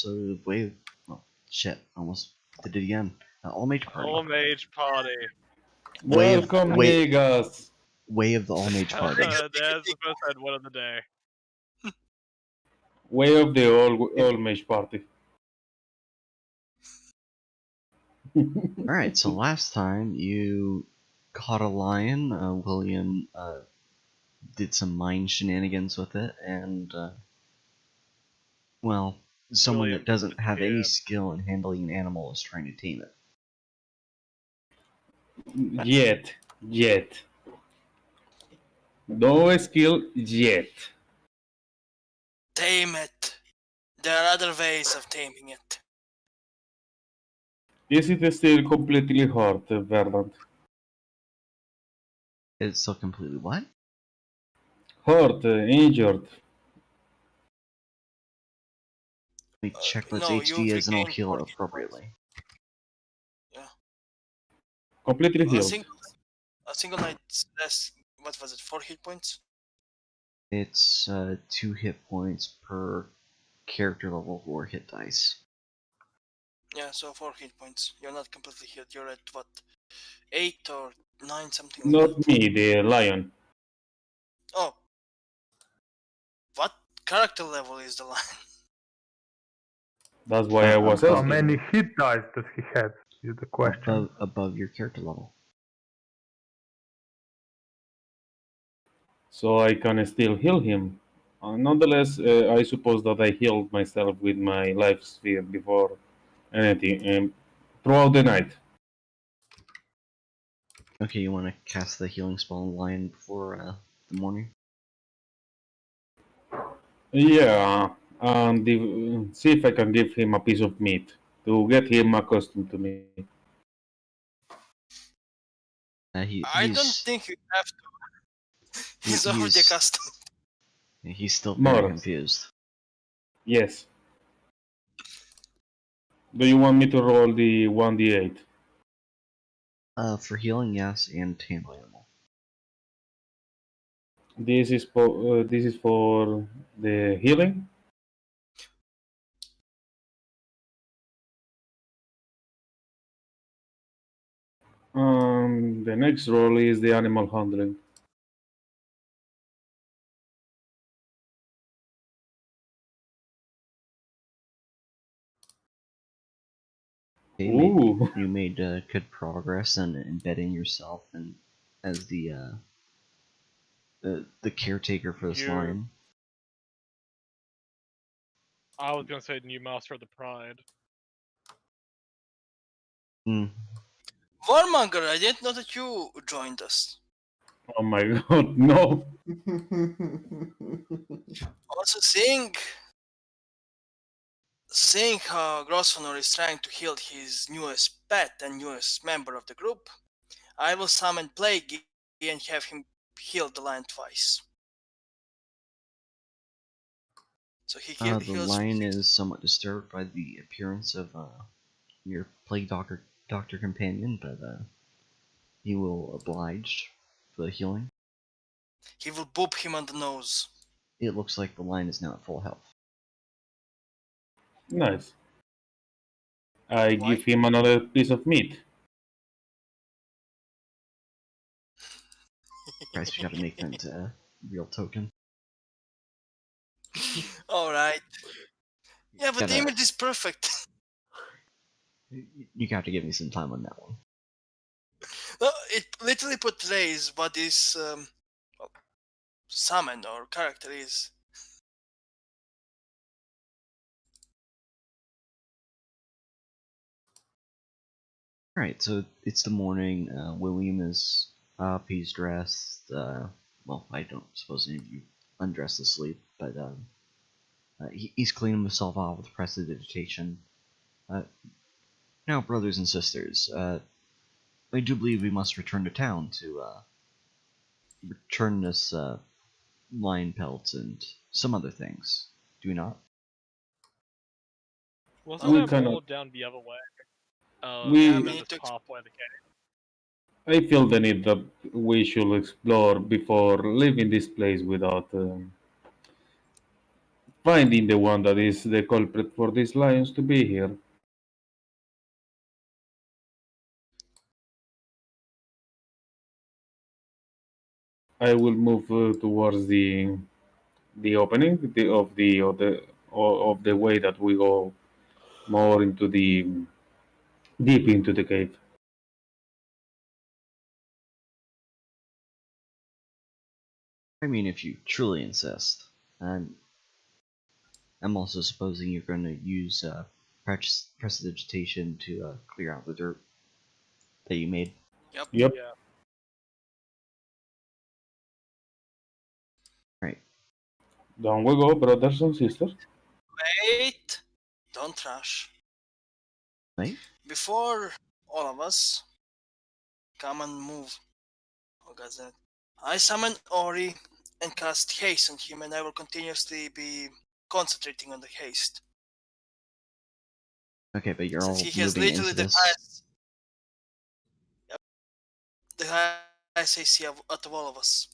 episode of Wave. Oh, shit. Almost did it again. All Mage Party. All Mage Party. Welcome, niggas. Way of the All Mage Party. That's the first one of the day. Way of the all Mage Party. Alright, so last time you caught a lion. William did some mind shenanigans with it, and well, someone William that doesn't have any yeah. skill in handling an animal is trying to tame it. Yet. No skill yet. Tame it. There are other ways of taming it. Is it still completely hurt, Verdant? It's still completely what? Hurt, injured. Let me check what its no, HD you've is and I'll regained heal it 40 appropriately. Yeah. Completely A healed. single night less. What was it? 4 hit points. It's 2 hit points per character level or hit dice. Yeah, so 4 hit points. You're not completely healed. You're at what? 8 or 9 something. Like Not that. me, the lion. Oh. What character level is the line? That's why I was How asking. many hit dice does he have? Is the question. Above your character level. So I can still heal him. Nonetheless, I suppose that I healed myself with my life sphere before anything, throughout the night. Okay, you want to cast the healing spell on the lion before the morning? Yeah, and see if I can give him a piece of meat to get him accustomed to me. I don't think you have to. He's already accustomed. He's still very More. confused. Yes. Do you want me to roll the 1d8? For healing, yes, and tame animal. This is for the healing. The next roll is the animal handling. Okay, Ooh. you made good progress in embedding yourself and as the caretaker for this lion. I was gonna say new master of the pride. Warmonger, I didn't know that you joined us. Oh my god, no. Also, seeing how Grosvenor is trying to heal his newest pet and newest member of the group, I will summon Plague and have him heal the lion twice. So he heals. The lion is somewhat disturbed by the appearance of your plague doctor companion, but he will oblige for the healing. He will boop him on the nose. It looks like the lion is now at full health. Nice. I give him another piece of meat. Guys, we gotta make that into a real token. Alright. Yeah, but the image is perfect. You have to give me some time on that one. No, it literally portrays what this summon or character is. Alright, so it's the morning. William is up, he's dressed. Well, I don't suppose any of you undressed to sleep, but he's cleaning himself off with prestidigitation. Now, brothers and sisters, I do believe we must return to town to return this lion pelts and some other things. Do we not? Wasn't that rolled down the other way? Top way the cave. I feel the need that we should explore before leaving this place without finding the one that is the culprit for these lions to be here. I will move towards the opening of the way that we go more into the deep into the cave. I mean, if you truly insist. And I'm also supposing you're going to use prestidigitation to clear out the dirt that you made. Yep. Yep. Yeah. Right. Down we go, brothers and sisters. Wait. Don't rush. Right? Before all of us come and move. Oh god damn it. I summon Ori and cast haste on him, and I will continuously be concentrating on the haste. Okay, but you're Since all he has moving literally into the this. highest, the highest AC out of all of us.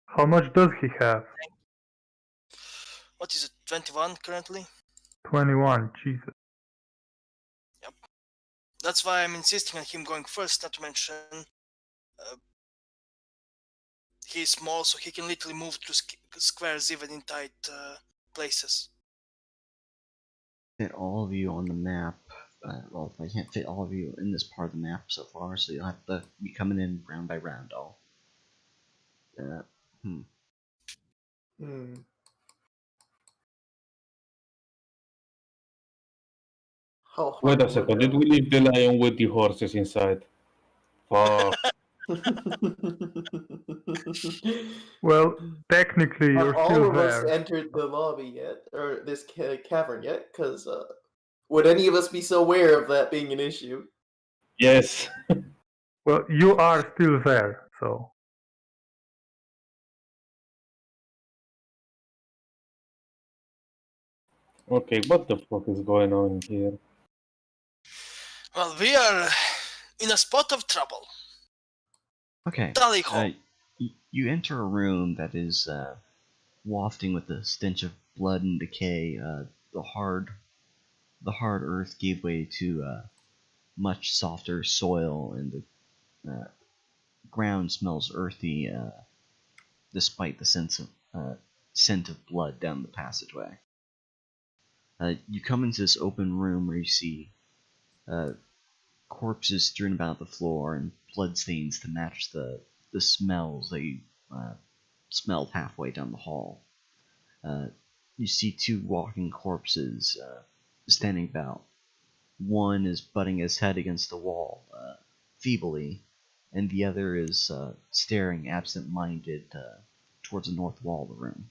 How much does he have? What is it, 21 currently? 21, Jesus. That's why I'm insisting on him going first, not to mention he's small, so he can literally move through squares even in tight places. Fit all of you on the map. Well, I can't fit all of you in this part of the map so far, so you'll have to be coming in round by round. All. How Wait hard a will second. it Did we leave the lion with the horses inside? Fuck. Well, technically Have you're all still of us there. entered the lobby yet, or this cavern yet? Because would any of us be so aware of that being an issue? Yes. Well, you are still there, so. Okay, what the fuck is going on here? Well, we are in a spot of trouble. Okay. Tally ho. You enter a room that is wafting with the stench of blood and decay. The hard earth gave way to much softer soil, and the ground smells earthy, despite the scent of blood down the passageway. You come into this open room where you see corpses strewn about the floor and bloodstains to match the smells that you smelled halfway down the hall. You see two walking corpses standing about. One is butting his head against the wall, feebly, and the other is staring absent-minded towards the north wall of the room.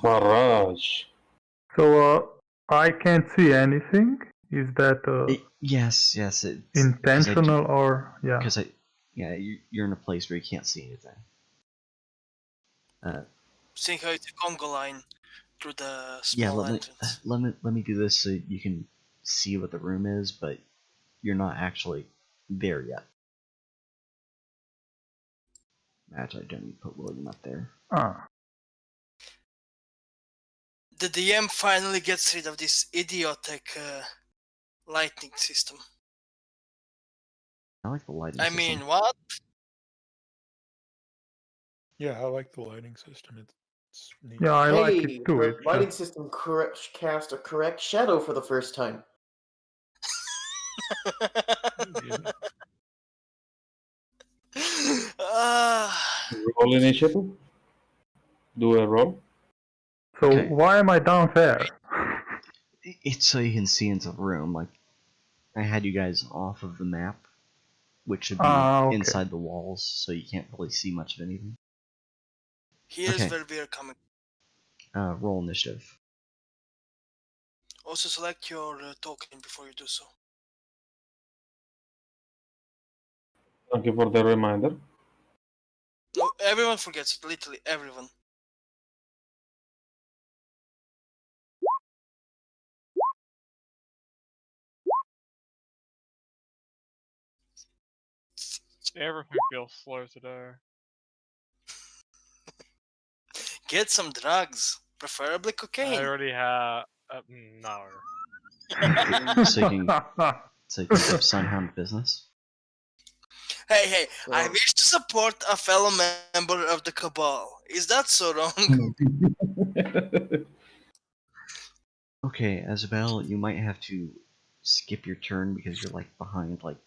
Barrage. So, I can't see anything. Is that Yes, it's intentional or yeah? Because you're in a place where you can't see anything. Seeing how it's a Congo line through the Yeah, small entrance. let me do this so you can see what the room is, but you're not actually there yet. Actually, I don't need to put William up there. Ah, The DM finally gets rid of this idiotic lightning system. I like the lighting I system. mean, what? Yeah, I like the lighting system. It's neat. yeah, I like Hey, it too. the It's lighting system cast a correct shadow for the first time. Yeah. Ah, Roll initiative. Do a roll. so Okay. why am I down there? It's so you can see into the room. Like, I had you guys off of the map, which should be Okay. inside the walls, so you can't really see much of anything. here's Okay. where we are coming. Roll initiative. Also select your token before you do so. Thank you for the reminder. No, everyone forgets it, literally everyone. Everything feels slow today. Get some drugs, preferably I cocaine. already have. No. So you can keep Sunhound business. Hey, I So- wish to support a fellow member of the Cabal. Is that so wrong? Okay, Isabel, you might have to skip your turn because you're like behind like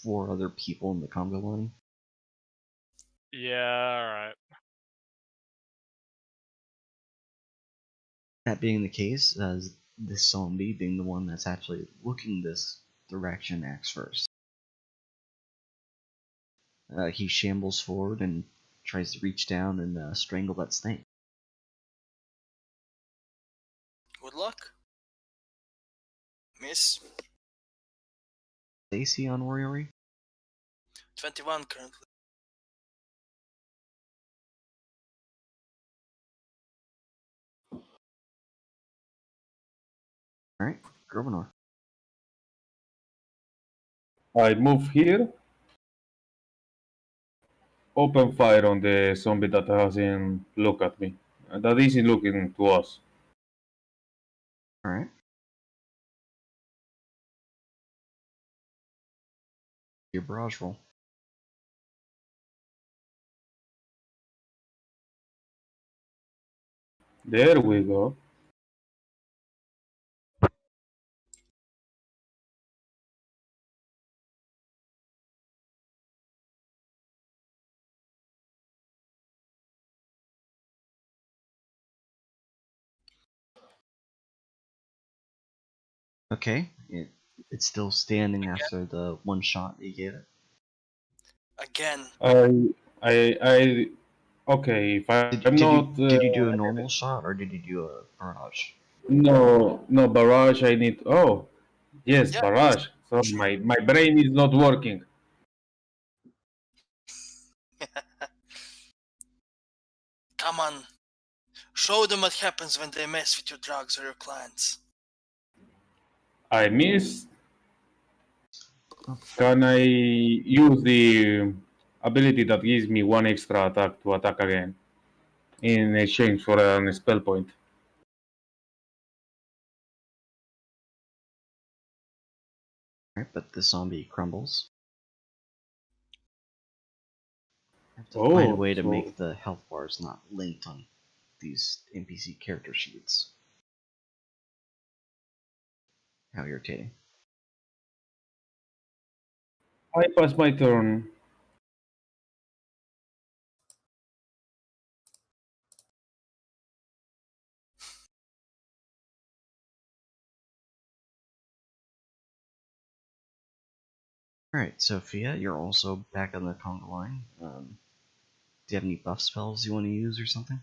4 other people in the Congo line. Yeah, alright. That being the case, this zombie being the one that's actually looking this direction acts first. He shambles forward and tries to reach down and strangle that snake. Good luck. Miss. AC on Oriori? 21 currently. Alright, Grovenor. I move here. Open fire on the zombie that hasn't looked at me. That isn't looking to us. Alright. Your barrage roll. There we go. Okay, it's still standing after the one shot you gave it. Again. Okay, if I'm Did not. you do a normal shot or did you do a barrage? No, barrage. I need. Oh, yes, Yeah. barrage. Sorry, my brain is not working. Come on. Show them what happens when they mess with your drugs or your clients. I missed. Can I use the ability that gives me 1 extra attack to attack again in exchange for a spell point? Alright, but the zombie crumbles. I have to Oh, find a way to so- make the health bars not linked on these NPC character sheets. How irritating. I pass my turn. Alright, Sophia, you're also back on the conga line. Do you have any buff spells you want to use or something?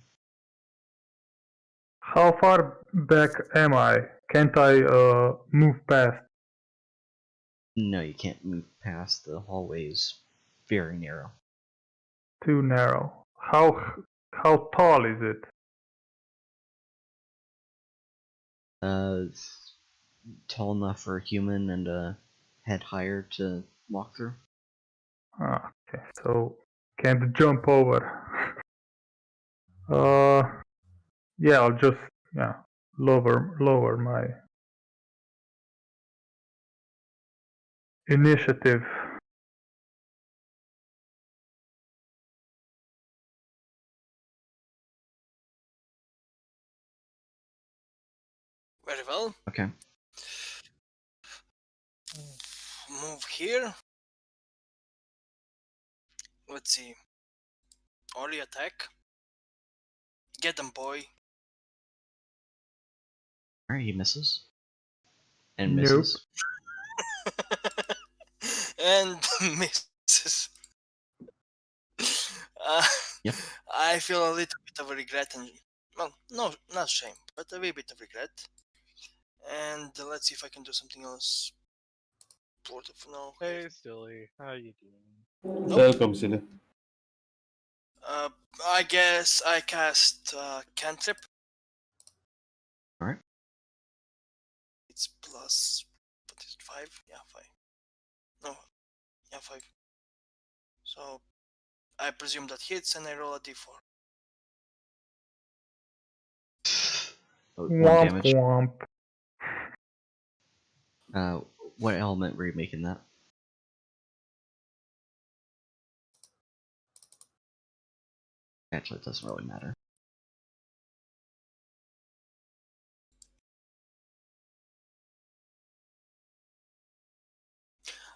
How far back am I? Can't I move past? No, you can't move past. The hallways very narrow. Too narrow. How tall is it? Tall enough for a human and a head higher to walk through. Ah, okay, so can't jump over. Yeah, I'll just lower my initiative. Very well. Okay. Move here. Let's see. Only attack. Get them, boy. Alright, he misses. And Nope. misses. And misses. Uh, Yep. I feel a little bit of regret and well, no, not shame, but a wee bit of regret. And let's see if I can do something else. Port of no. Hey, silly. How you doing? Welcome, silly. I guess I cast cantrip. Alright. It's plus. What is it? 5? Yeah, 5. No, yeah, 5. So I presume that hits, and I roll a d4. One Womp damage. womp. What element were you making that? Actually, it doesn't really matter.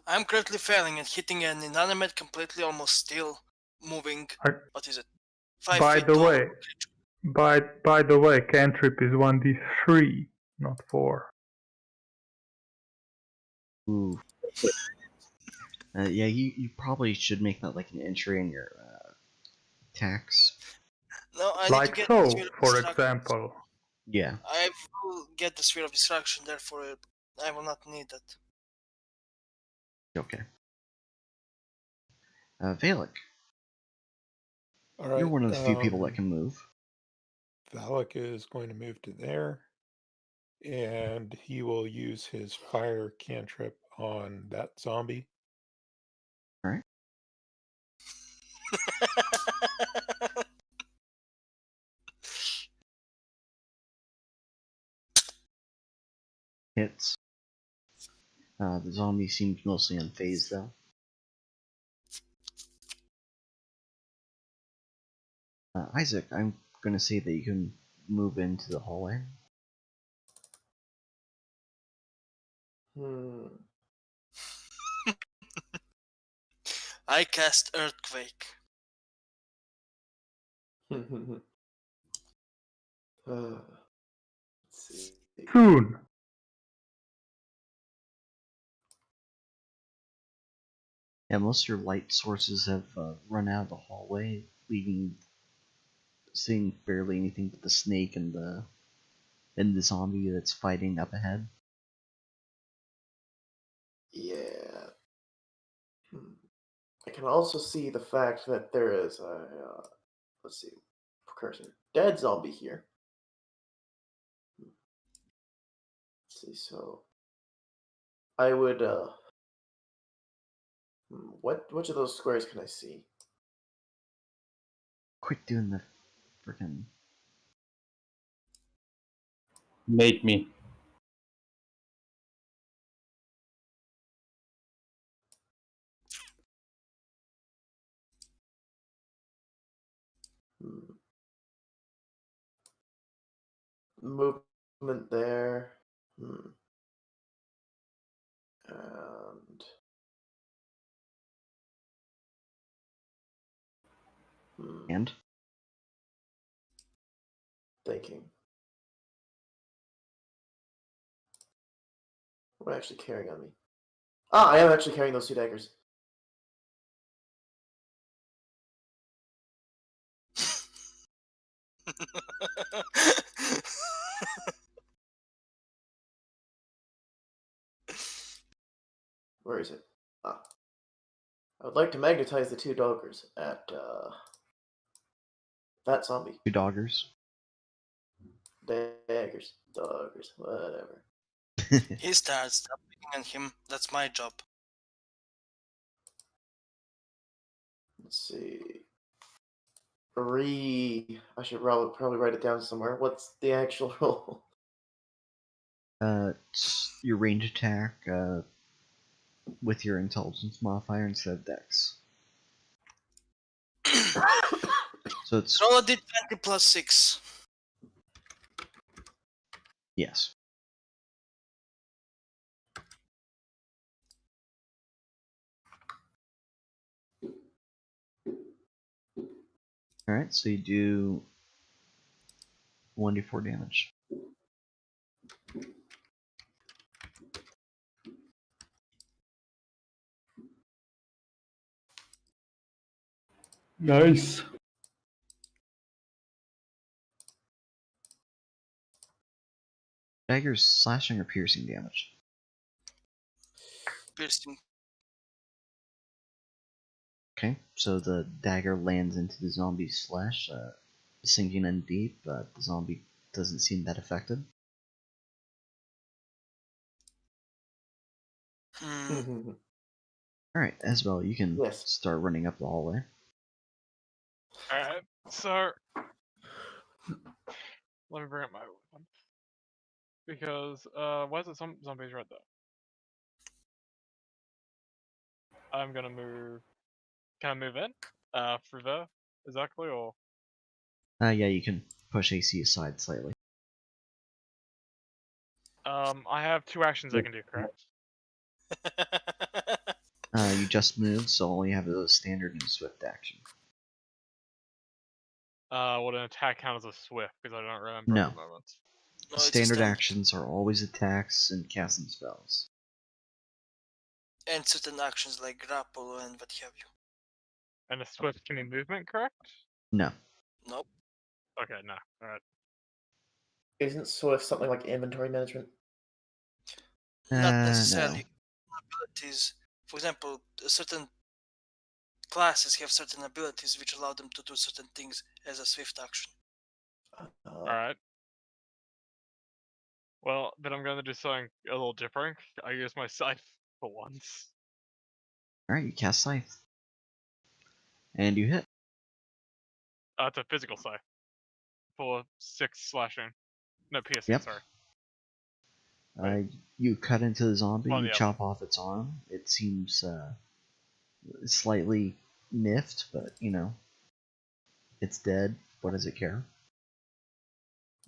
I'm currently failing and hitting an inanimate, completely almost still moving. I- What is it? 5 By feet the tall. way, by the way, cantrip is 1d3, not 4. Ooh. Yeah, you probably should make that like an entry in your tax. No, I need to Like get the so, sphere of for destruction. example. Yeah. I will get the sphere of destruction, therefore I will not need that. Okay. Valak, All right. you're one of the few people that can move. Valak is going to move to there, and he will use his fire cantrip on that zombie. All right. Hits. The zombie seems mostly unfazed though. Isaac, I'm gonna say that you can move into the hallway. I cast Earthquake. Let's see. Soon. Yeah, most of your light sources have run out of the hallway, seeing barely anything but the snake and the zombie that's fighting up ahead. Yeah. I can also see the fact that there is a, let's see, precursor, dead zombie here. Let's see, so I would, which of those squares can I see? Quit doing the freaking. Make me. Movement there. And And thinking. What am I actually carrying on me? Ah, I am actually carrying those two daggers. Where is it? Ah. I would like to magnetize the two daggers at that zombie. 2 doggers. Daggers. Daggers. Whatever. He's tired. Stop picking on him. That's my job. Let's see. I should probably write it down somewhere. What's the actual roll? It's your range attack with your intelligence modifier instead of dex. So it's Roll a d20 plus 6. yes. All right, so you do 1d4 damage. Nice. Daggers slashing or piercing damage. Piercing. Okay, so the dagger lands into the zombie's flesh, sinking in deep, but the zombie doesn't seem that affected. Alright, Asbel, you can Yes. start running up the hallway. Alright, so let me bring up my weapon. Because why is it some zombies right there? I'm gonna move. Can I move in? Through there? Exactly, or Yeah, you can push AC aside slightly. I have 2 actions I can do, correct? You just moved, so all you have is a standard and swift action. Would an attack count as a swift? Because I don't remember No. at the moment. No, it's a Standard actions are always attacks and casting spells. And certain actions like grapple and what have you. And a swift can be movement, correct? No. Nope. Okay, no. Alright. Isn't Swift something like inventory management? Not No. necessarily. Abilities. For example, certain classes have certain abilities which allow them to do certain things as a swift action. Alright. Well, then I'm gonna do something a little different. I use my scythe for once. Alright, you cast Scythe. And you hit. It's a physical scythe. For 6 slashing. No, piercing, Yep. sorry. You cut into the zombie, Well, you yeah. chop off its arm. It seems slightly miffed, but you know, it's dead. What does it care?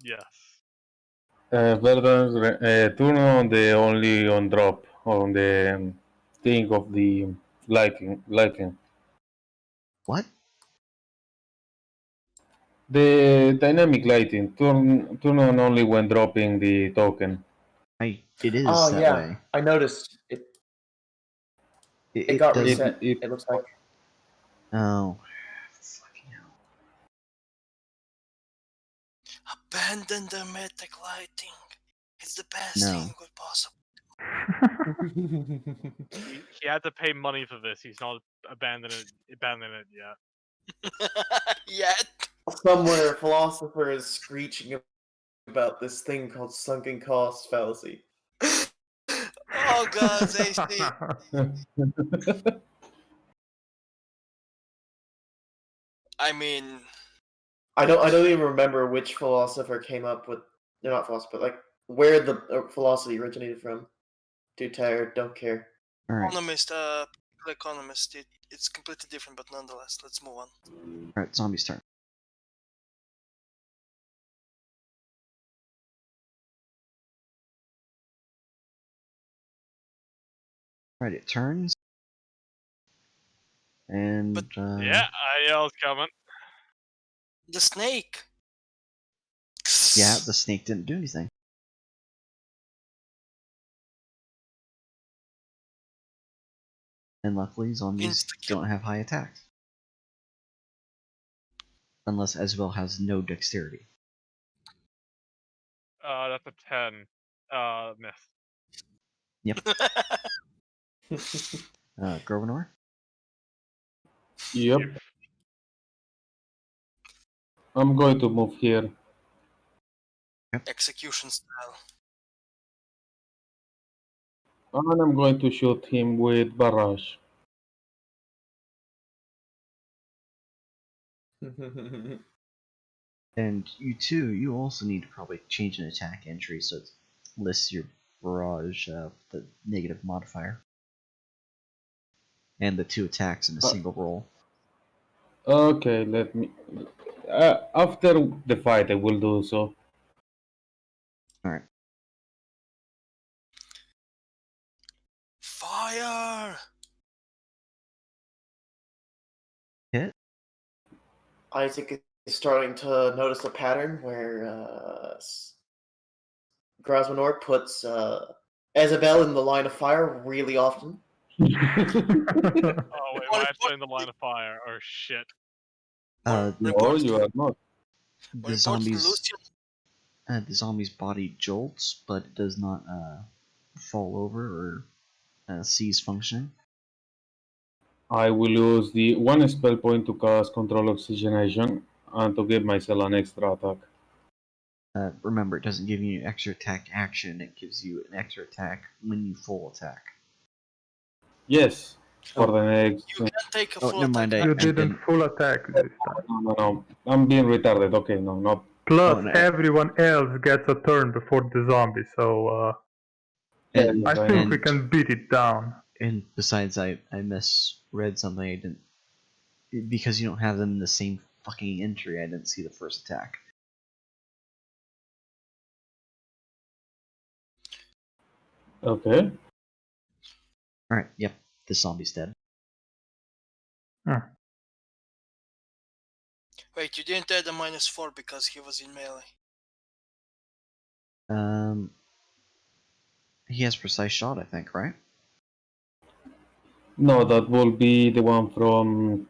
Yes. Verdun, turn on the only on drop on the thing of the lighting. What? The dynamic lighting, turn on only when dropping the token. It is Oh that yeah, way. I noticed it. It It got doesn't. reset. It looks like. Oh. Fucking hell. Abandon the mythic lighting. It's the best No. thing you could possibly. He had to pay money for this. He's not abandoning it yet. Yet. Somewhere, a philosopher is screeching about this thing called sunken cost fallacy. Oh god, AC. I mean, I don't even remember which philosopher came up with. They're not philosopher, but like where the philosophy originated from. Too tired, don't care. Alright. economist, economist. It's completely different, but nonetheless, let's move on. Alright, zombie's turn. Alright, it turns. And Yeah, I knew it was coming. The snake. yeah, the snake didn't do anything. And luckily, zombies Insta-kill. don't have high attacks. Unless Ezreal has no dexterity. That's a 10. Miss. Grovenor? Yep. I'm going to move here. Execution style. And I'm going to shoot him with barrage. And you too, you also need to probably change an attack entry so it lists your barrage, the negative modifier. And the 2 attacks in a single roll. Okay, let me. After the fight, I will do so. Alright. Fire! Hit? Isaac is starting to notice a pattern where Grasmanor puts Isabel in the line of fire really often. Oh wait, why am I in the line of fire? Oh shit. No, you are not. The zombie's body jolts, but it does not fall over or cease functioning. I will use the 1 spell point to cast Control Oxygenation and to give myself an extra attack. Remember, it doesn't give you an extra attack action, it gives you an extra attack when you full attack. Yes, for the next. You can take a Oh, full never mind. attack. You I didn't didn't. full attack this time. No. I'm being retarded. Okay, no, not. Plus, Oh, no. everyone else gets a turn before the zombie, so And, I think we and, can beat it down. and besides, I misread something. I didn't, because you don't have them in the same fucking entry. I didn't see the first attack. Okay. All right. Yep. The zombie's dead. Wait, you didn't add a -4 because he was in melee. He has precise shot, I think, right? No, that will be the one from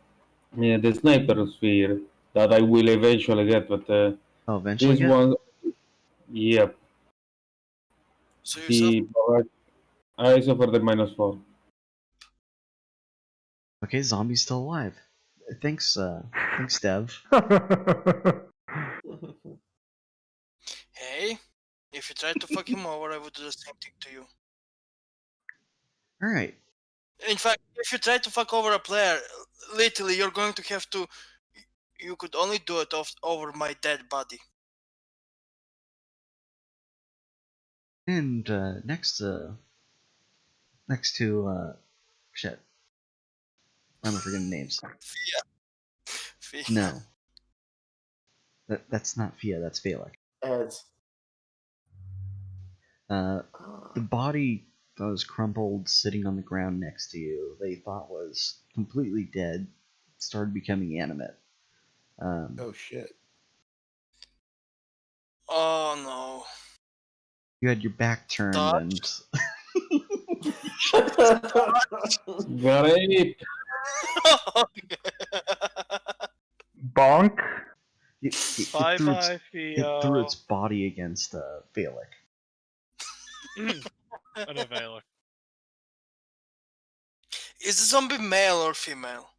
the sniper sphere that I will eventually get, but Oh, eventually. this one, yep. So you I suffer the -4. Okay, zombie's still alive. Thanks, Dev. Hey, if you try to fuck him over, I would do the same thing to you. All right. In fact, if you try to fuck over a player, literally, you're going to have to. You could only do it over my dead body. And next to shit, I'm forgetting names. Fia. No, that's not Fia. That's Valak. Heads. The body that was crumpled, sitting on the ground next to you, they thought was completely dead, started becoming animate. Oh shit. Oh no. You had your back turned Dodge. and Great. Bonk. it Bye threw bye, it Theo. threw its body against Valak. Unavailable. Is the zombie male or female?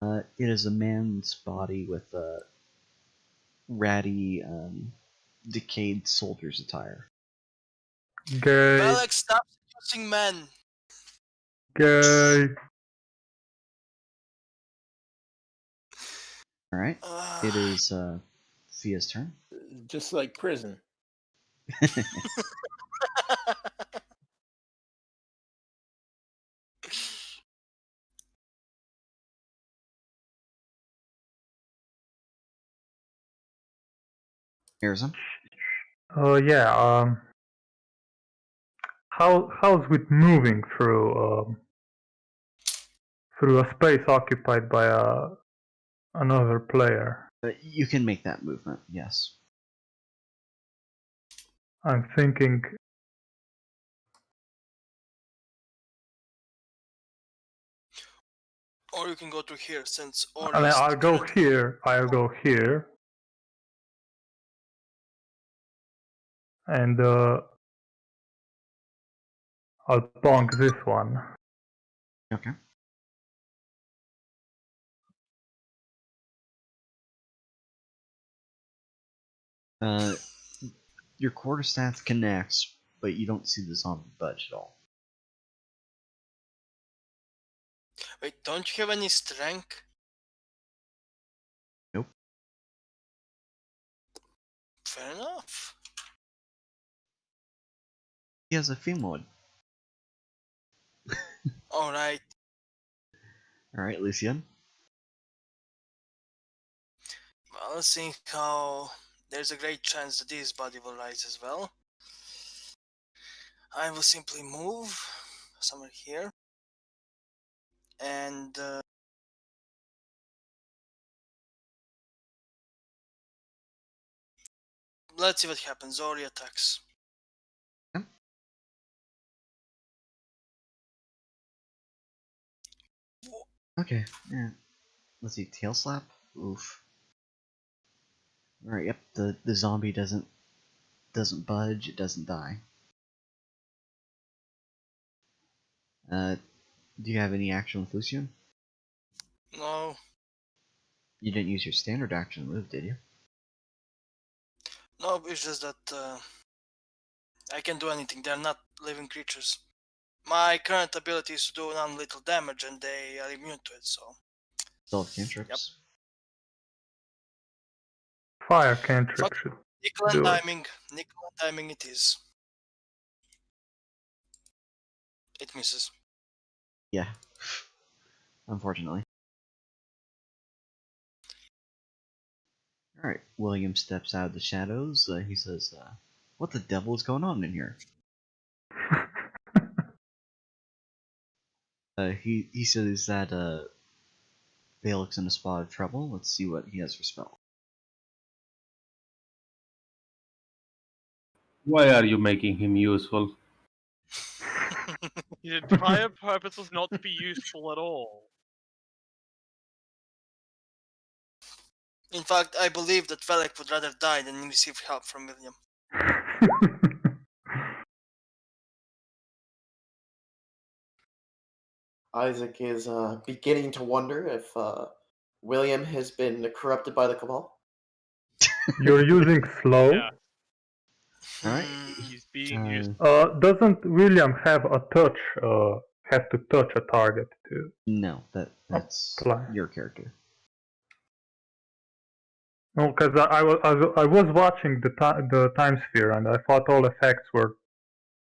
It is a man's body with a ratty, decayed soldier's attire. Gay. Alex, stop seducing men. Gay. All right. It is Fia's turn. Just like prison. Harrison. Yeah. How's with moving through a space occupied by another player? You can make that movement. Yes. I'm thinking. Or you can go to here since I'll go here. I'll go here. And I'll bonk this one. Okay. Your quarterstaff connects, but you don't see the zombie budge at all. Wait, don't you have any strength? Nope. Fair enough. He has a female. Alright. All right, Lucian. Well, seeing how there's a great chance that this body will rise as well, I will simply move somewhere here. And let's see what happens. Zori attacks. Okay. Yeah. Let's see. Tail slap. Oof. All right. Yep. The zombie doesn't budge. It doesn't die. Do you have any action with Lucian? No. You didn't use your standard action move, did you? No, it's just that I can't do anything. They're not living creatures. My current ability is to do non-lethal damage, and they are immune to it. So Still have cantrips. Fire cantrip Fuck. should nickel and do it. diming. Nickel and diming it is. It misses. Yeah. Unfortunately. Alright, William steps out of the shadows. He says, what the devil is going on in here? He says that Balak's in a spot of trouble. Let's see what he has for spell. Why are you making him useful? His entire purpose was not to be useful at all. In fact, I believe that Velek would rather die than receive help from William. Isaac is beginning to wonder if William has been corrupted by the Cabal. You're using slow. Yeah, Alright. he's being used. Doesn't William have a touch? Have to touch a target to No, that's apply? your character. No, because I was watching the time sphere and I thought all effects were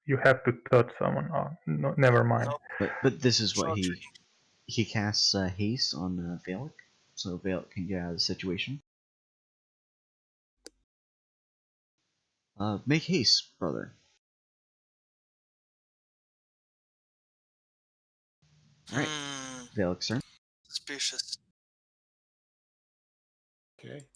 you have to touch someone. Oh, no, never mind. Nope. But this is what Short he casts haste on Balak, so Balak can get out of the situation. Make haste, brother. Alright, Balak's turn. Suspicious. Okay.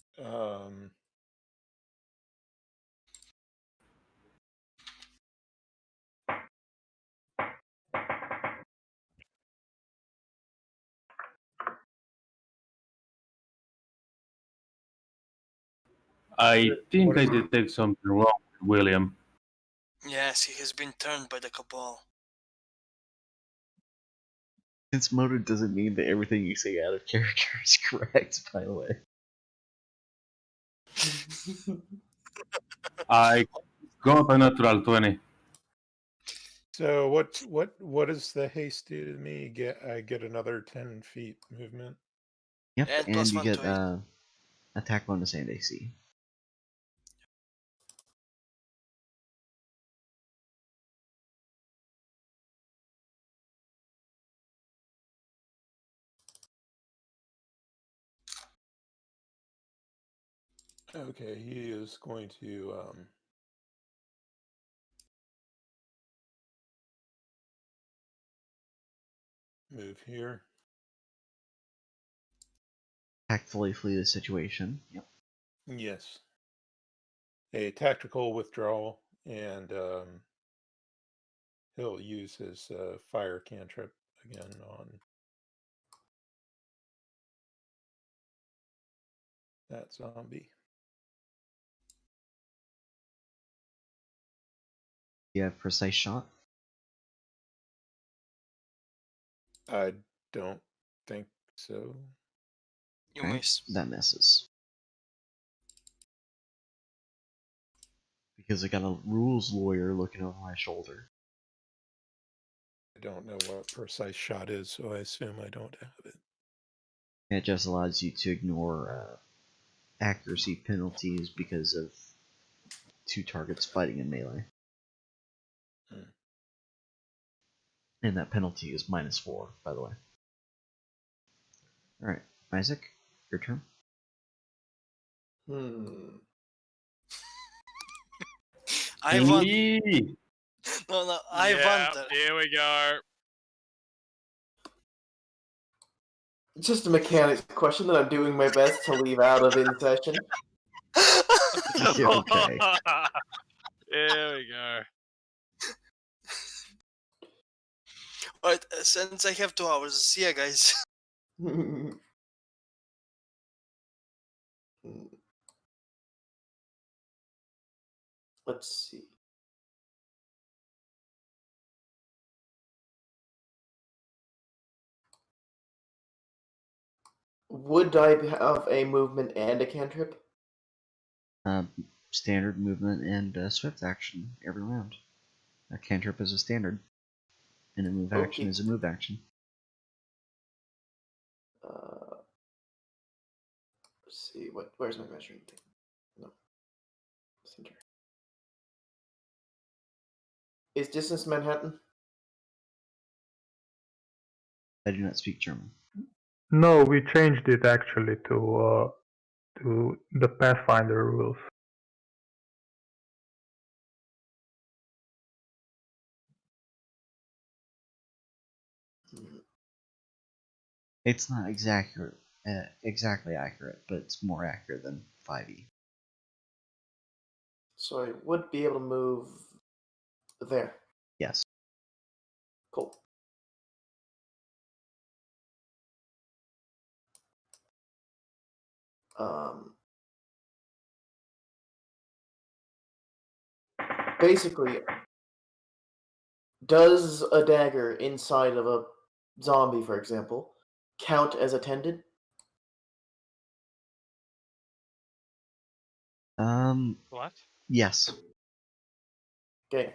I think I detect something wrong with William. Yes, he has been turned by the Cabal. Since motor doesn't mean that everything you say out of character is correct, by the way. I got a natural 20. So what does the haste do to me? I get another 10 feet movement. Yep, And and plus you 1 get to attack bonus and AC. Okay, he is going to move here. Tactfully flee the situation. Yep. Yes. A tactical withdrawal, and he'll use his fire cantrip again on that zombie. You have precise shot. I don't think so. You Right? miss. That misses. Because I got a rules lawyer looking over my shoulder. I don't know what precise shot is, so I assume I don't have it. And it just allows you to ignore accuracy penalties because of 2 targets fighting in melee. And that penalty is -4, by the way. Alright, Isaac, your turn. I wonder. Eee! No, I Yeah, wonder. here we go. It's just a mechanics question that I'm doing my best to leave out of in session. Okay. Here we go. Alright, since I have 2 hours, see ya, guys. Let's see. Would I have a movement and a cantrip? Standard movement and swift action every round. A cantrip is a standard. And a move action Okay. is a move action. Let's see, where's my measuring thing? No. Center. Is distance Manhattan? I do not speak German. No, we changed it actually to the Pathfinder rules. It's not exactly accurate, but it's more accurate than 5e. So I would be able to move there. Yes. Cool. Basically, does a dagger inside of a zombie, for example, count as attended? What? Yes. Okay.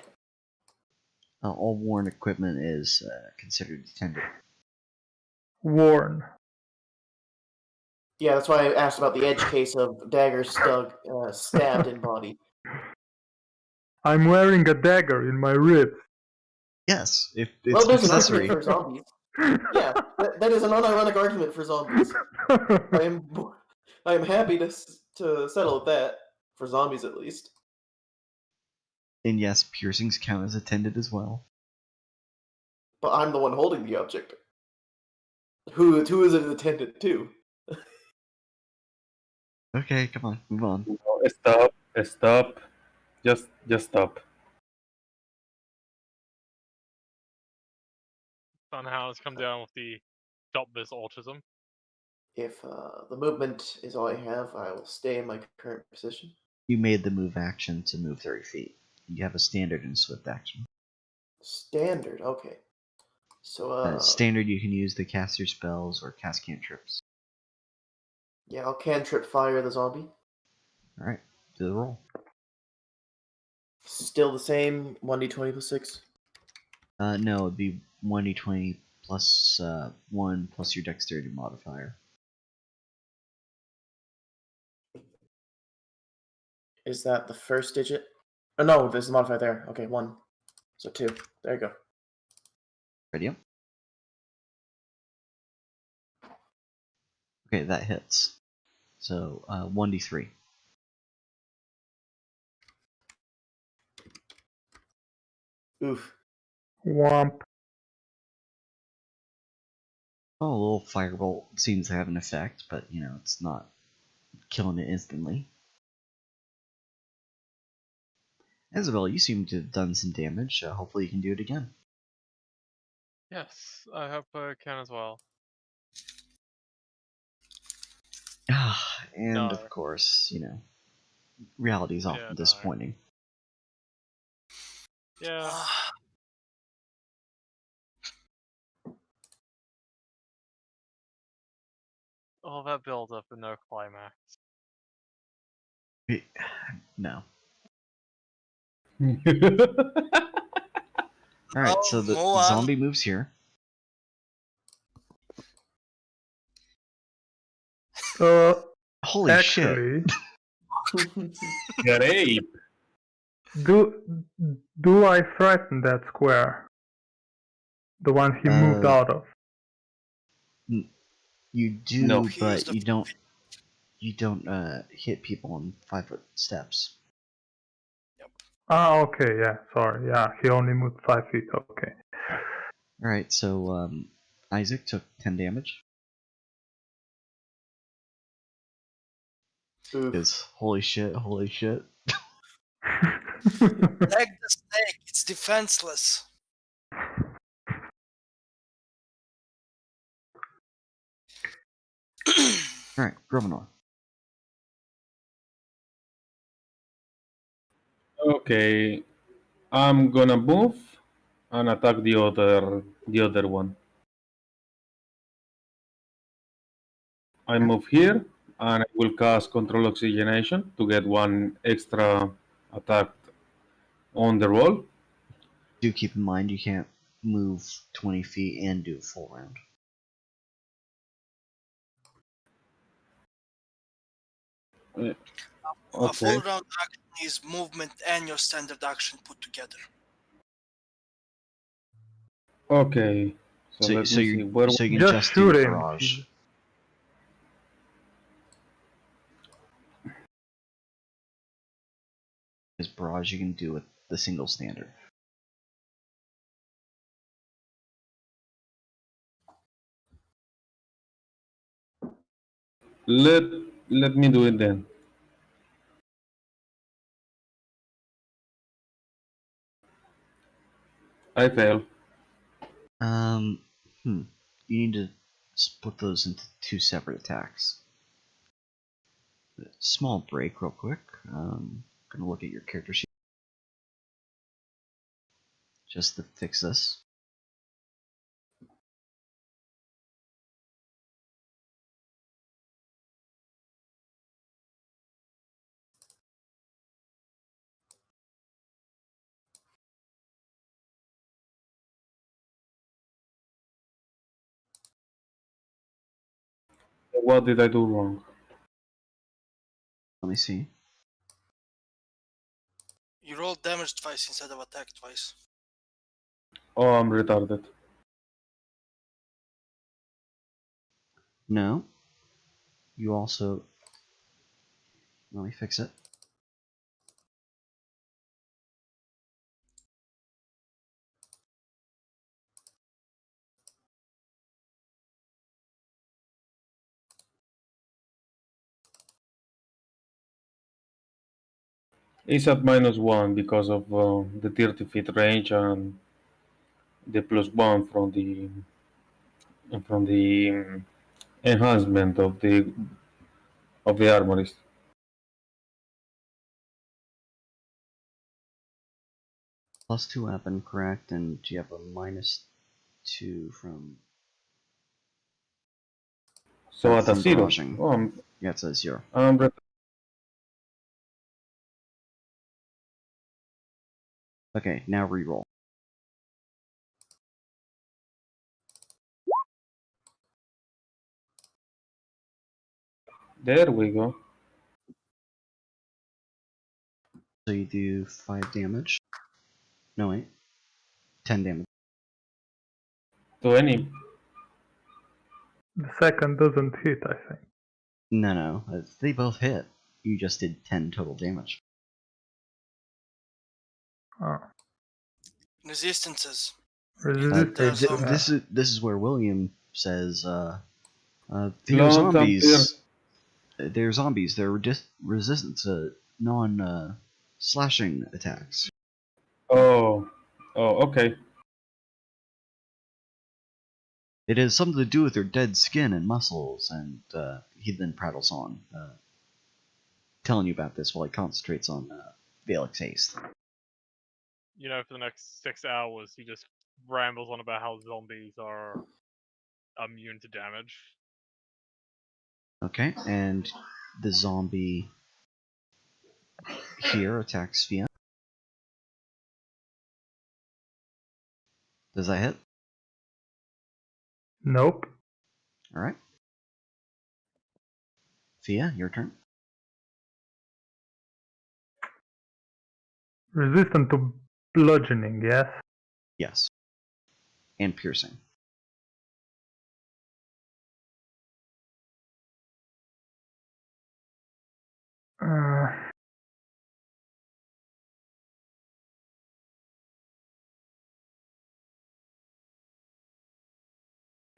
All worn equipment is considered attended. Worn. Yeah, that's why I asked about the edge case of dagger stabbed in body. I'm wearing a dagger in my ribs. Yes, if Well, it's there's an accessory. argument for zombies. Yeah, that is an unironic argument for zombies. I am happy to settle with that for zombies at least. And yes, piercings count as attended as well. But I'm the one holding the object. Who is it attended to? Okay, come on, move on. No, stop. Just stop. Somehow it's come down with the stop this autism. If the movement is all I have, I will stay in my current position. You made the move action to move 30 feet. You have a standard and swift action. Standard, okay. So standard, you can use to cast your spells or cast cantrips. yeah, I'll cantrip fire the zombie. Alright, do the roll. Still the same 1d20 plus 6? No, it'd be 1d20 plus 1 plus your dexterity modifier. Is that the first digit? Oh no, there's a modifier there. Okay, 1. So 2. There you go. Ready up? Okay, that hits. So 1d3. Oof. Womp. Oh, a little firebolt seems to have an effect, but you know, it's not killing it instantly. Isabel, you seem to have done some damage, so hopefully you can do it again. Yes, I hope I can as well. And No. of course, you know, reality is often Yeah, no. disappointing. Yeah. All that build up and no climax. No. Okay. Alright, so the Moan. zombie moves here. Holy shit. Actually, Great. do I threaten that square? The one he moved out of. You do, No. but you don't hit people on 5-foot steps. Ah, okay, yeah, sorry. Yeah, he only moved 5 feet, okay. Alright, so Isaac took 10 damage. Oof. Because holy shit. Leg the snake, it's defenseless. Alright, Grovenor. Okay, I'm gonna move and attack the other one. I move here and I will cast Control Oxygenation to get 1 extra attack on the roll. Do keep in mind you can't move 20 feet and do a full round. A full Okay. round action is movement and your standard action put together. Okay. So, So, let so me you see. Where so you can Just just shoot do him. barrage. Because barrage you can do with the single standard. let me do it then. I fail. You need to split those into 2 separate attacks. Small break, real quick. Gonna look at your character sheet just to fix this. What did I do wrong? Let me see. You roll damage twice instead of attack twice. Oh, I'm retarded. No. You also. Let me fix it. It's at -1 because of the 30 feet range and the +1 from the enhancement of the armorist. +2 weapon, correct, and you have a -2 from. So at a from 0. barraging. Oh, Yeah, it says 0. Okay, now reroll. There we go. So you do 5 damage. No, wait. 10 damage. To any. The second doesn't hit, I think. No. They both hit. You just did 10 total damage. Oh. Resistances. Resistance. This is where William says, they're Long time zombies. They're zombies. They're resistant to non-slashing attacks. Oh, okay. It has something to do with their dead skin and muscles, and he then prattles on, telling you about this while he concentrates on Valek's haste. You know, for the next 6 hours, he just rambles on about how zombies are immune to damage. Okay, and the zombie here attacks Fia. Does that hit? Nope. Alright. Fia, your turn. Resistant to bludgeoning, yes? Yes. And piercing.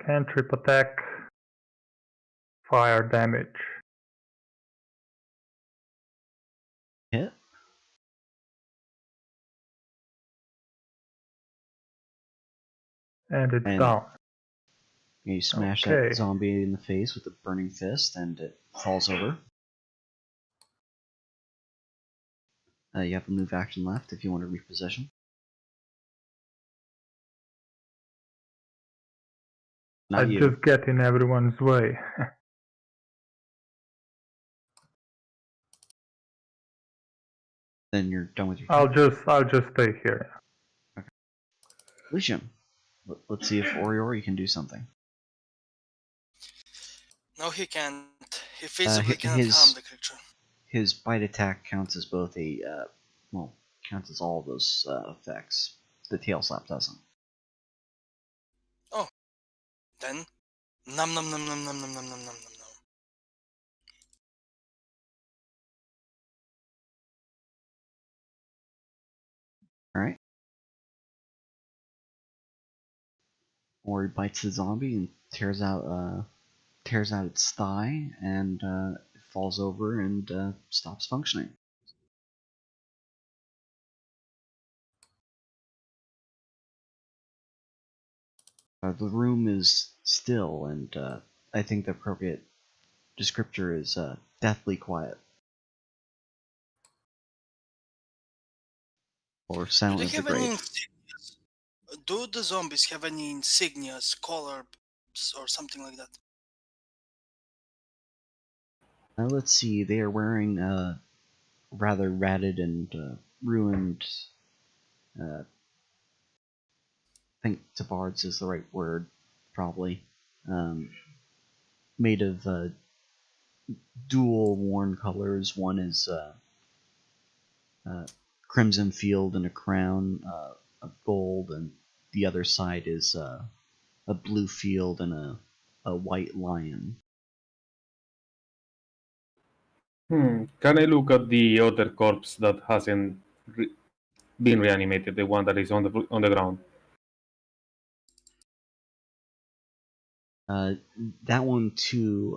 Cantrip attack. Fire damage. Hit. And it's And down. you smash Okay. that zombie in the face with a burning fist, and it falls over. You have a move action left if you want to reposition. Not I you. just get in everyone's way. Then you're done with your turn. I'll just stay here. Okay. Lucian. Let's see if Oriori can do something. No, he can't. He feasibly cannot his- harm the creature. His bite attack counts as both a counts as all of those effects. The tail slap doesn't. Then, num num num num num num num num num num num. All right. Ori bites the zombie and tears out its thigh, and it falls over and stops functioning. The room is still, and I think the appropriate descriptor is deathly quiet. Or Do silent they as the have any grave. insignias? Do the zombies have any insignias, collars, or something like that? Let's see, they are wearing rather ratted and ruined. I think tabards is the right word, probably. Made of dual worn colors. One is crimson field and a crown of gold, and the other side is a blue field and a white lion. Can I look at the other corpse that hasn't been reanimated, the one that is on the ground? That one too.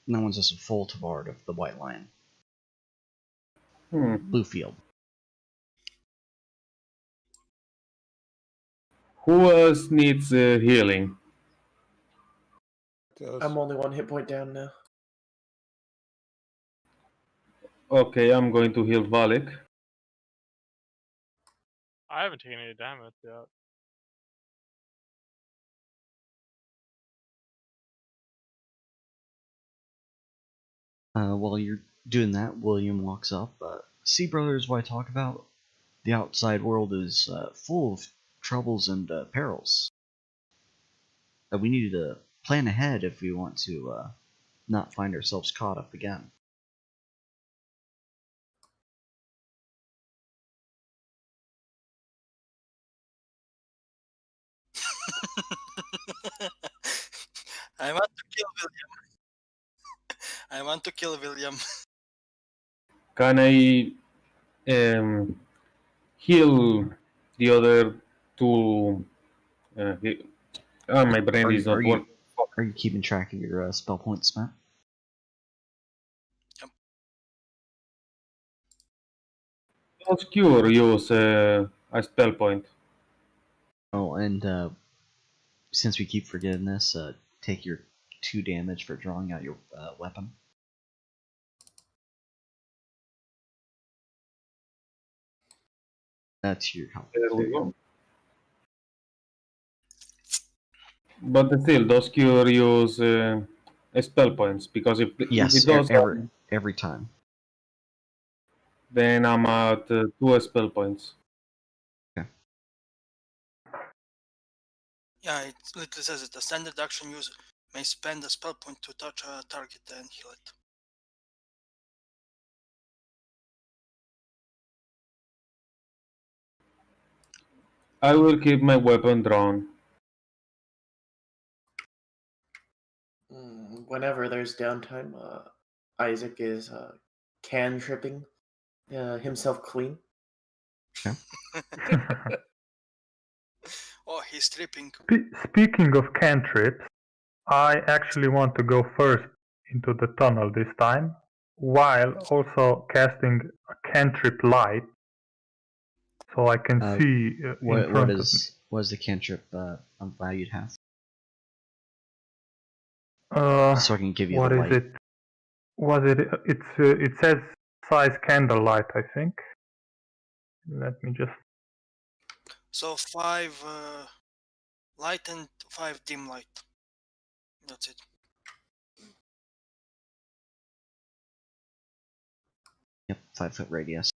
That one's just a full tabard of the white lion. Blue field. Who else needs healing? I'm only 1 hit point down now. Okay, I'm going to heal Valek. I haven't taken any damage yet. While you're doing that, William walks up. See, brothers, what I talk about? The outside world is full of troubles and perils. We need to plan ahead if we want to not find ourselves caught up again. I want to kill William. I want to kill William. Can I heal the other two? My brain is not working. Are you keeping track of your spell points spent? Yep. Does cure use a spell point? Oh, and since we keep forgetting this, take your 2 damage for drawing out your weapon. That's your health. There we go. But still, does cure use spell points? Because if Yes, it does, every time. then I'm at 2 spell points. Yeah, it literally says it. A standard action user may spend a spell point to touch a target and heal it. I will keep my weapon drawn. Whenever there's downtime, Isaac is cantripping himself clean. Oh, he's tripping. Speaking of cantrips, I actually want to go first into the tunnel this time, while also casting a cantrip light, so I can see in front of me. What is the cantrip valued half? So I can give you what the is light. it? It says size candlelight, I think. Let me just. So 5 light and 5 dim light. That's it. Yep, 5-foot radius.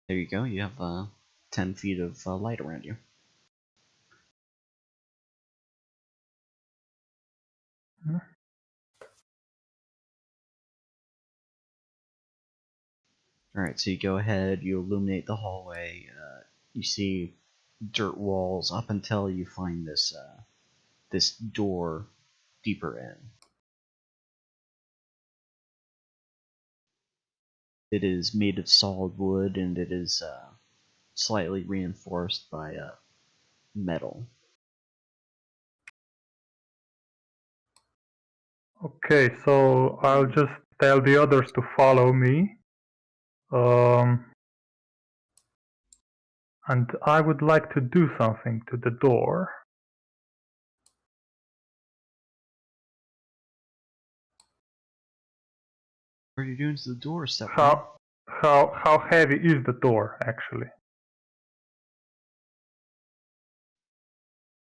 There you go. You have 10 feet of light around you. Alright, so you go ahead, you illuminate the hallway, you see dirt walls up until you find this door deeper in. It is made of solid wood and it is slightly reinforced by metal. Okay, so I'll just tell the others to follow me. And I would like to do something to the door. What are you doing to the door, Stepman? How heavy is the door actually?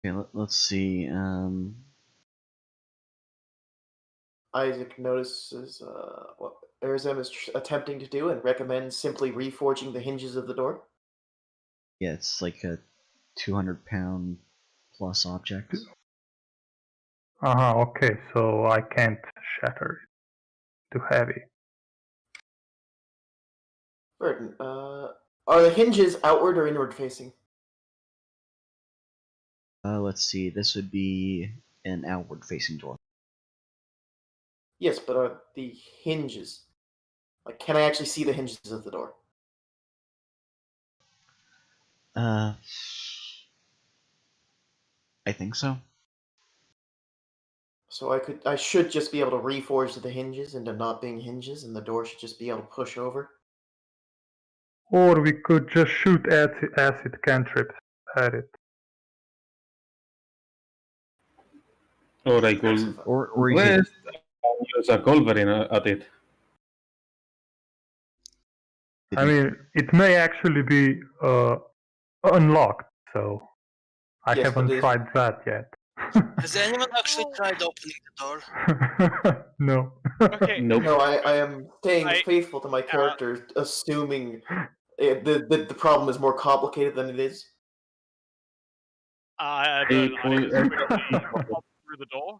Okay, let's see. Isaac notices what Arizem is attempting to do and recommends simply reforging the hinges of the door. Yeah, it's like a 200-pound plus object. Okay, so I can't shatter it. Too heavy. Burton, are the hinges outward or inward facing? Let's see. This would be an outward-facing door. Yes, but are the hinges... Like, can I actually see the hinges of the door? I think so. So I should just be able to reforge the hinges into not being hinges, and the door should just be able to push over. Or we could just shoot acid cantrips at it. Or I could Or you could, rest and use a culverin at it. I mean, it may actually be unlocked, so I Yes, but haven't it is- tried that yet. Has anyone actually tried opening the door? No. Okay. Nope. No, I am staying I- faithful to my character, assuming the problem is more complicated than it is. I Hey, quickly boy, pop through the door.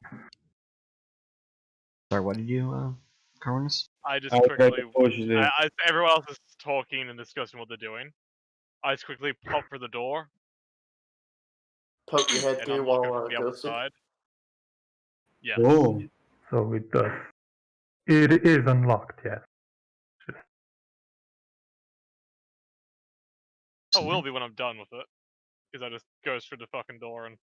sorry, what did you, Carlinus? I just I tried quickly. to push the... As everyone else is talking and discussing what they're doing, I just quickly pop through the door Poke your head and through unlock it while from the ghosted. outside. Yes. Oh, So it does. It is unlocked, yes. Oh, will be when I'm done with it. Because I just goes through the fucking door and.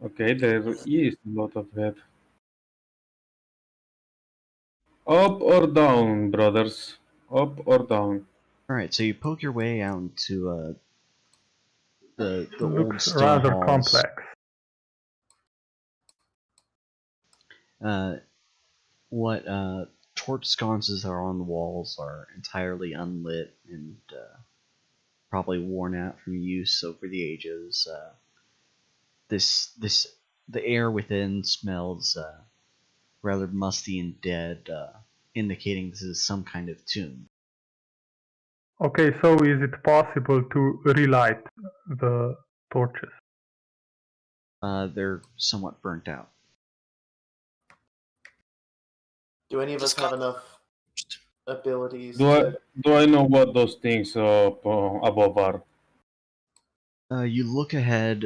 okay, there is a lot of head. Up or down, brothers? Up or down? Alright, so you poke your way out into the old Looks stone rather halls. complex. What torch sconces are on the walls are entirely unlit and probably worn out from use over the ages. The air within smells rather musty and dead, indicating this is some kind of tomb. Okay, so is it possible to relight the torches? They're somewhat burnt out. Do any of us have enough abilities Do I know what those things up above are? You look ahead.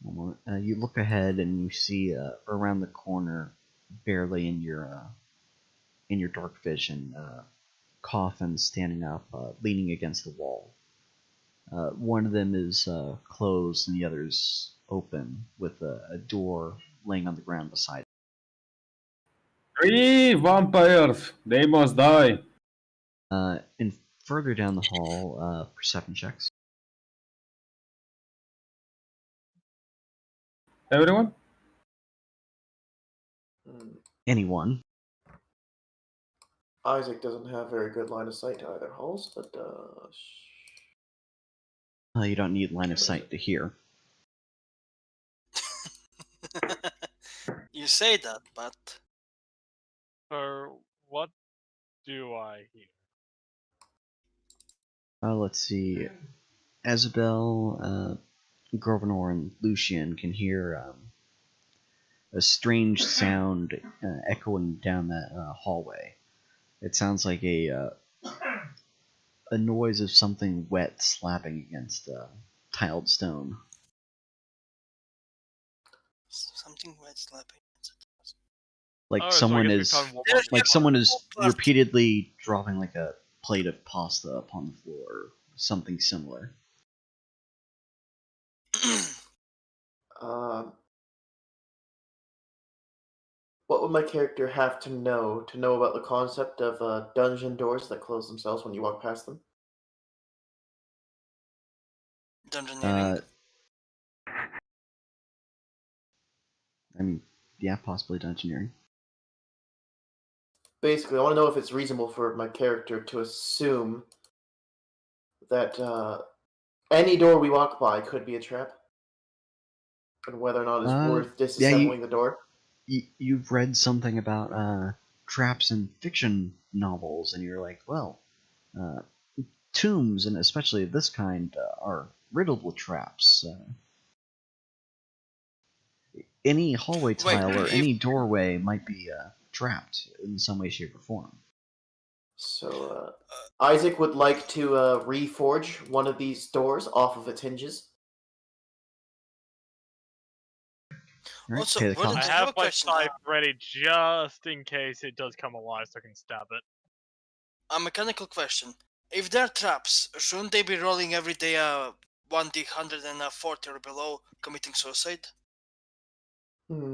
One moment. You look ahead and you see around the corner, barely in your dark vision, coffins standing up, leaning against the wall. One of them is closed and the other's open, with a door laying on the ground beside it. 3 vampires! They must die! And further down the hall, perception checks. Everyone? Anyone. Isaac doesn't have very good line of sight to either halls, but You don't need line of sight to hear. You say that, but For what do I hear? Let's see. Isabel, Grovenor, and Lucian can hear a strange sound echoing down that hallway. It sounds like a noise of something wet slapping against tiled stone. Something wet slapping. Like Oh, so I someone guess we is found one There's more like spot. someone is Plus- repeatedly dropping like a plate of pasta upon the floor or something similar. What would my character have to know about the concept of dungeon doors that close themselves when you walk past them? Dungeoneering. I mean, yeah, possibly dungeoneering. Basically, I want to know if it's reasonable for my character to assume that any door we walk by could be a trap, and whether or not it's worth Yeah, disassembling the door. you've read something about traps in fiction novels, and you're like, well, tombs, and especially this kind, are riddled with traps. Any hallway tile or any doorway might be trapped in some way, shape, or form. So Isaac would like to reforge one of these doors off of its hinges. Right? Also, Pay the Gordon, cost. I I have have a my question. scythe ready just in case it does come alive so I can stab it. A mechanical question. If they're traps, shouldn't they be rolling every day 1d140 or below, committing suicide?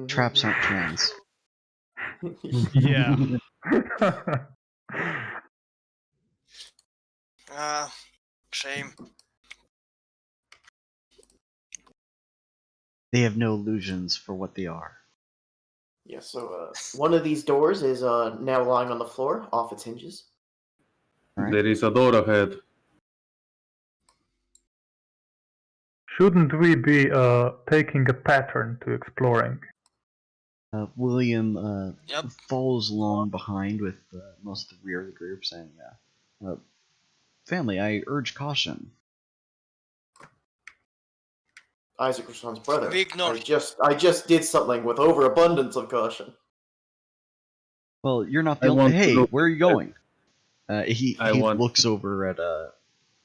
Traps aren't trans. Yeah. Shame. They have no illusions for what they are. Yeah, so one of these doors is now lying on the floor, off its hinges. Right. There is a door ahead. Shouldn't we be taking a pattern to exploring? William Yep. follows along behind with most of the rear of the group, saying, "Family, I urge caution." Isaac responds, "Brother, We ignore I just did something with overabundance of caution." Well, you're not the I only. want to Hey, look where are you at- going? He I want- looks over at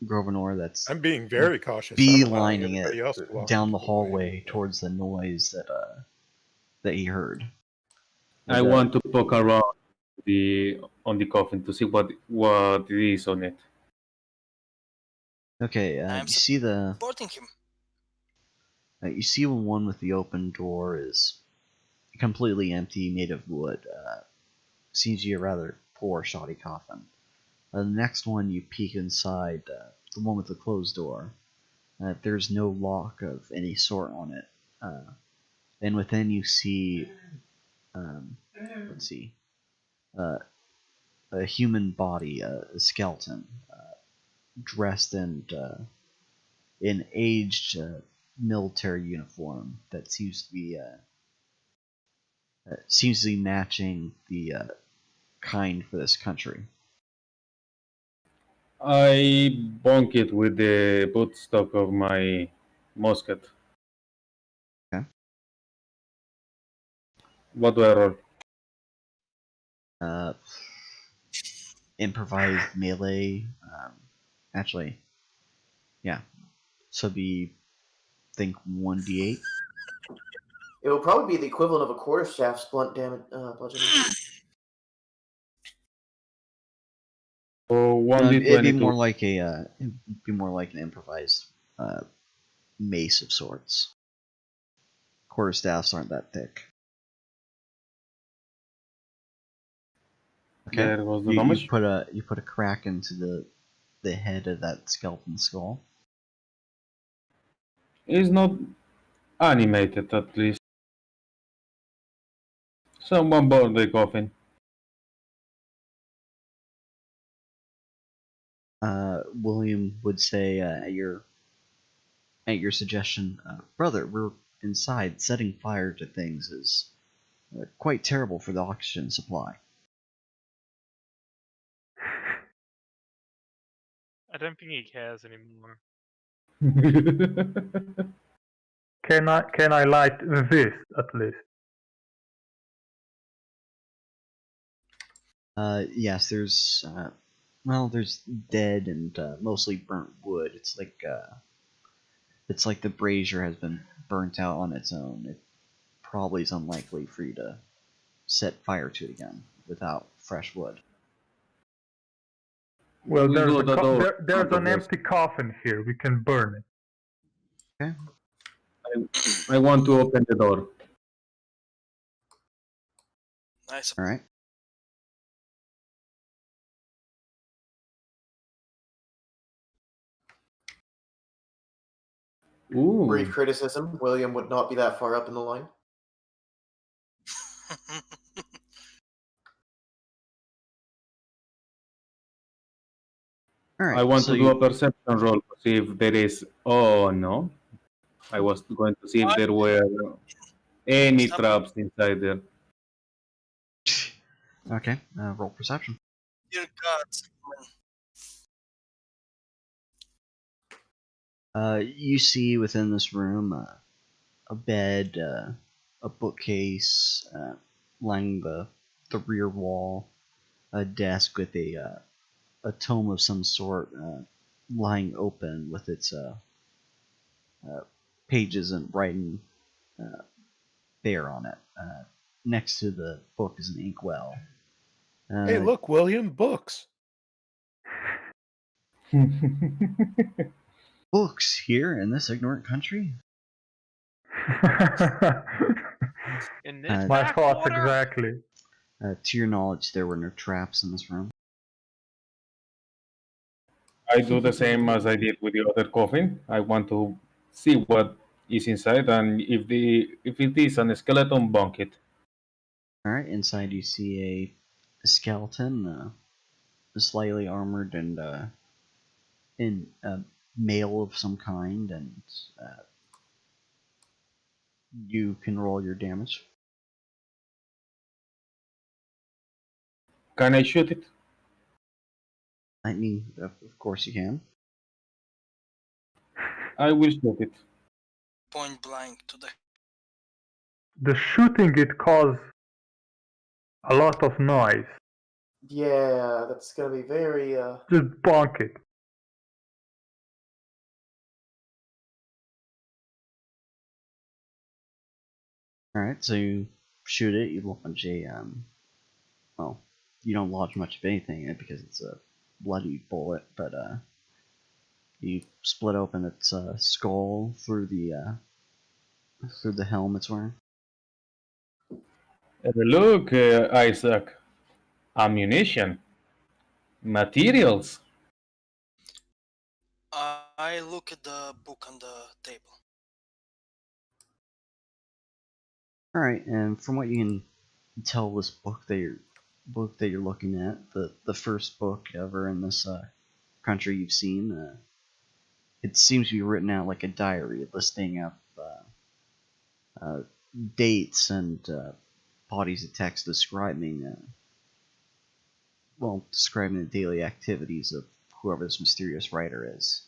Grovenor that's I'm being very cautious. I'm allowing beelining everybody else to it walk down the way. hallway towards the noise that he heard. I And, want to poke around on the coffin to see what it is on it. Okay, I'm you see the supporting him. you see one with the open door is completely empty, made of wood. Seems to be a rather poor, shoddy coffin. The next one, you peek inside, the one with the closed door. There's no lock of any sort on it. And within you see, let's see, a human body, a skeleton, dressed in an aged military uniform that seems to be matching the kind for this country. I bonk it with the buttstock of my musket. Okay. What do I roll? Improvised melee. Actually, yeah. So be think 1d8. It will probably be the equivalent of a quarterstaff's blunt damage bludgeoning. So It'd be 1d22. more like an improvised mace of sorts. Quarterstaffs aren't that thick. Okay. There was the You damage. put a crack into the head of that skeleton skull. It's not animated, at least. Someone board the coffin. William would say at your suggestion, brother, we're inside. Setting fire to things is quite terrible for the oxygen supply. I don't think he cares anymore. Can I light this at least? Yes, there's there's dead and mostly burnt wood. It's like the brazier has been burnt out on its own. It probably is unlikely for you to set fire to it again without fresh wood. Well, We there's go the door. there's an First. empty coffin here. We can burn it. Okay. I want to open the door. Nice. All right. Brief Ooh. criticism: William would not be that far up in the line. All right. I want So to do a perception roll to see if there is. Oh no! I was going to see if there were any Stop. traps inside there. okay. Roll perception. Dear God. You see within this room a bed, a bookcase lining the rear wall, a desk with a tome of some sort lying open with its pages and writing bare on it. Next to the book is an inkwell. Hey, look, William, books. Books here in this ignorant country? In this My thoughts backwater? exactly. To your knowledge, there were no traps in this room. I do the same as I did with the other coffin. I want to see what is inside, and if it is an skeleton, bunk it. All right, inside you see a skeleton, slightly armored and in a mail of some kind, and you can roll your damage. Can I shoot it? I mean, of course you can. I will shoot it. Point blank to the. The shooting it caused a lot of noise. Yeah, that's gonna be very. Just bonk it. All right, so you shoot it. You launch well, you don't launch much of anything in it because it's a bloody bullet, but you split open its skull through the helm it's wearing. Look, Isaac. Ammunition. Materials. I look at the book on the table. All right, and from what you can tell, this book that you're looking at, the first book ever in this country you've seen, it seems to be written out like a diary, listing up dates and bodies of text describing describing the daily activities of whoever this mysterious writer is.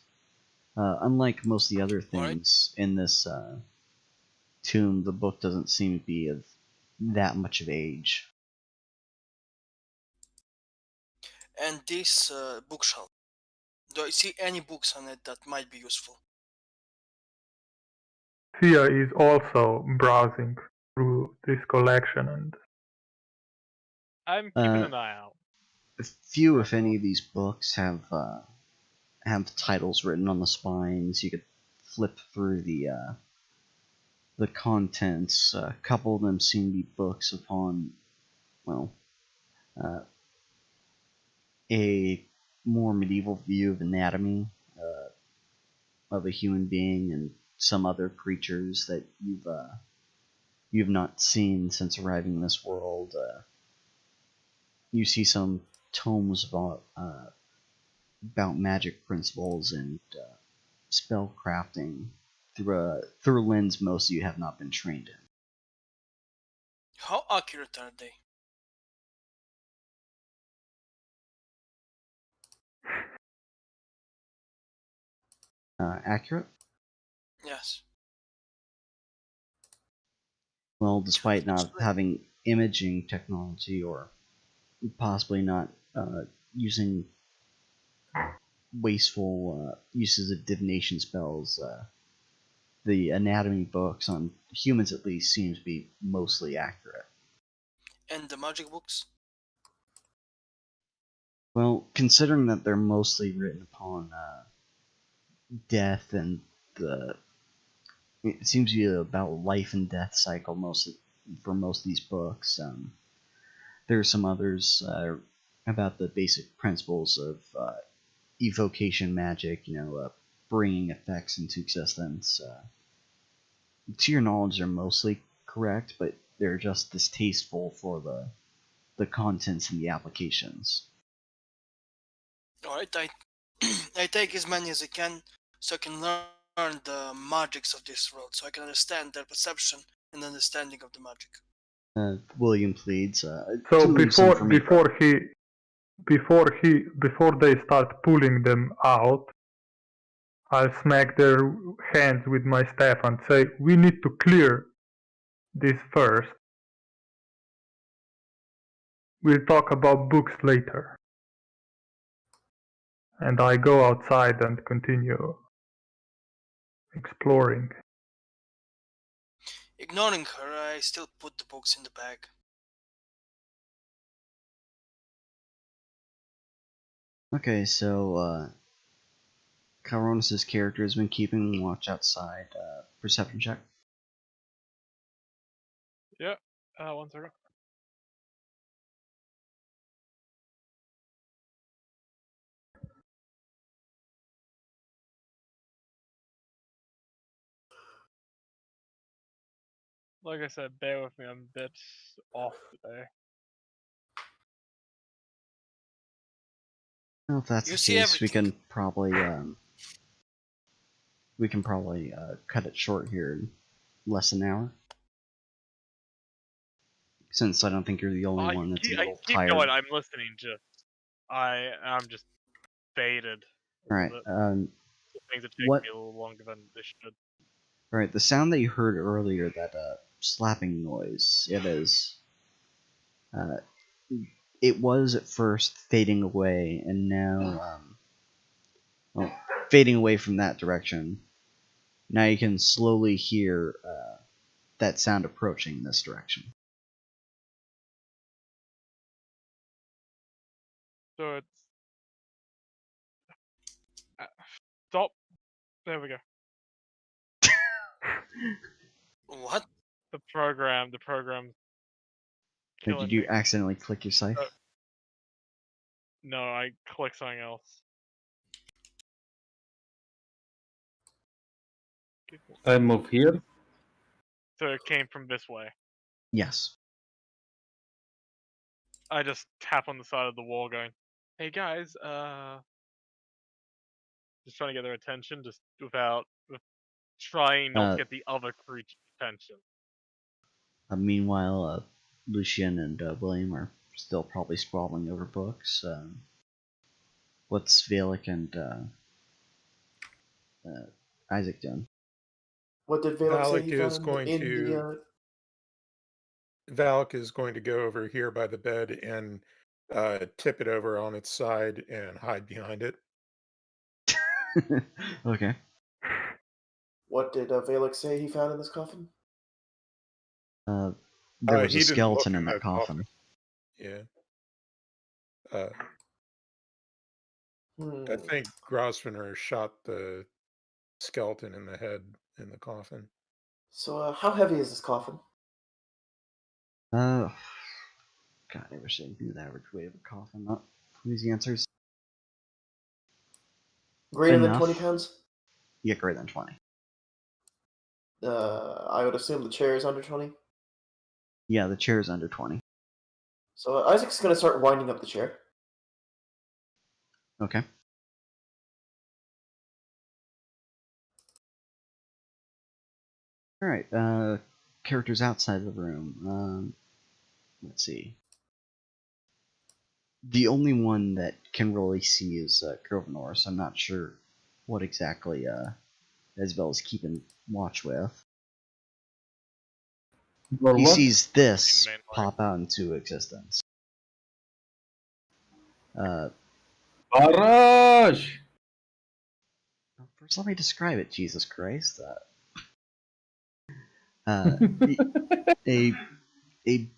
Unlike most of the other things in this tomb, the book doesn't seem to be of that much of age. And this bookshelf. Do I see any books on it that might be useful? Thea is also browsing through this collection and I'm keeping an eye out. Few, if any, of these books have titles written on the spines. You could flip through the contents. A couple of them seem to be books upon, a more medieval view of anatomy of a human being and some other creatures that you've not seen since arriving in this world. You see some tomes about magic principles and spell crafting through a lens most of you have not been trained in. How accurate are they? Accurate? Yes. Well, despite not having imaging technology or possibly not using wasteful uses of divination spells, the anatomy books on humans at least seem to be mostly accurate. And the magic books? Well, considering that they're mostly written upon death and the it seems to be about life and death cycle for most of these books. There are some others about the basic principles of evocation magic, bringing effects into existence. To your knowledge, they're mostly correct, but they're just distasteful for the contents and the applications. Alright, I take as many as I can so I can learn the magics of this world, so I can understand their perception and understanding of the magic. William pleads. So to leave some for me. before they start pulling them out, I'll smack their hands with my staff and say, "We need to clear this first. We'll talk about books later." And I go outside and continue exploring. Ignoring her, I still put the books in the bag. Okay, so Caronis' character has been keeping watch outside. Perception check. Yeah. 1 second. Like I said, bear with me, I'm a bit off today. Well, if that's You the see case, everything. we can probably cut it short here in less than an hour. Since I don't think you're the only one that's a I little keep tired. going, I'm listening, I'm just faded a Alright, little bit. Things are taking what? me a little longer than they should. Alright, the sound that you heard earlier, that slapping noise, it was at first fading away, and now, fading away from that direction. Now you can slowly hear that sound approaching this direction. So it's... Stop! There we go. What? The program Or killing did you me. accidentally click your scythe? No, I clicked something else. I move here. So it came from this way. Yes. I just tap on the side of the wall going, "Hey guys, just trying to get their attention, just with trying not to get the other creature's attention." Meanwhile, Lucian and William are still probably sprawling over books. What's Valak and Isaac doing? What did Valak say Valak he is found going in to Valak is going to go over here by the bed and tip it over on its side and hide behind it. Okay. What did Valak say he found in this coffin? There was He a didn't skeleton look in that coffin. Yeah. Hmm. I think Grosvenor shot the skeleton in the head in the coffin. So, how heavy is this coffin? God, I wish I knew the average weight of a coffin. Not easy answers. Greater than Enough. 20 pounds? Yeah, greater than 20. I would assume the chair is under 20. Yeah, the chair is under 20. So Isaac's going to start winding up the chair. Okay. Alright, characters outside the room. Let's see. The only one that can really see is Grosvenor, so I'm not sure what exactly Isabel is keeping watch with. Or He what? sees this Mainly. pop out into existence. Barrage! First, let me describe it. Jesus Christ! A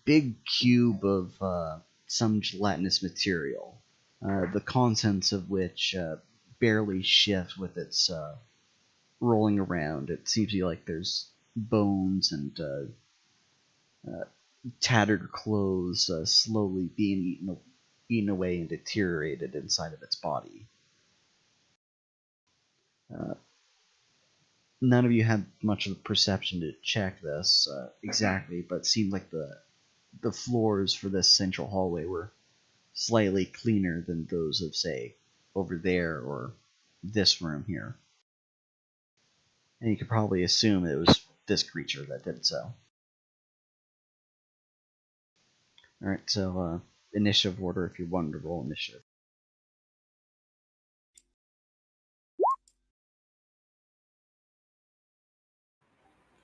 big cube of some gelatinous material, the contents of which barely shift with its rolling around. It seems to be like there's bones and tattered clothes slowly being eaten away and deteriorated inside of its body. None of you had much of a perception to check this exactly, but it seemed like the floors for this central hallway were slightly cleaner than those of, say, over there or this room here. And you could probably assume it was this creature that did so. Alright, so initiative order if you wanted to roll initiative.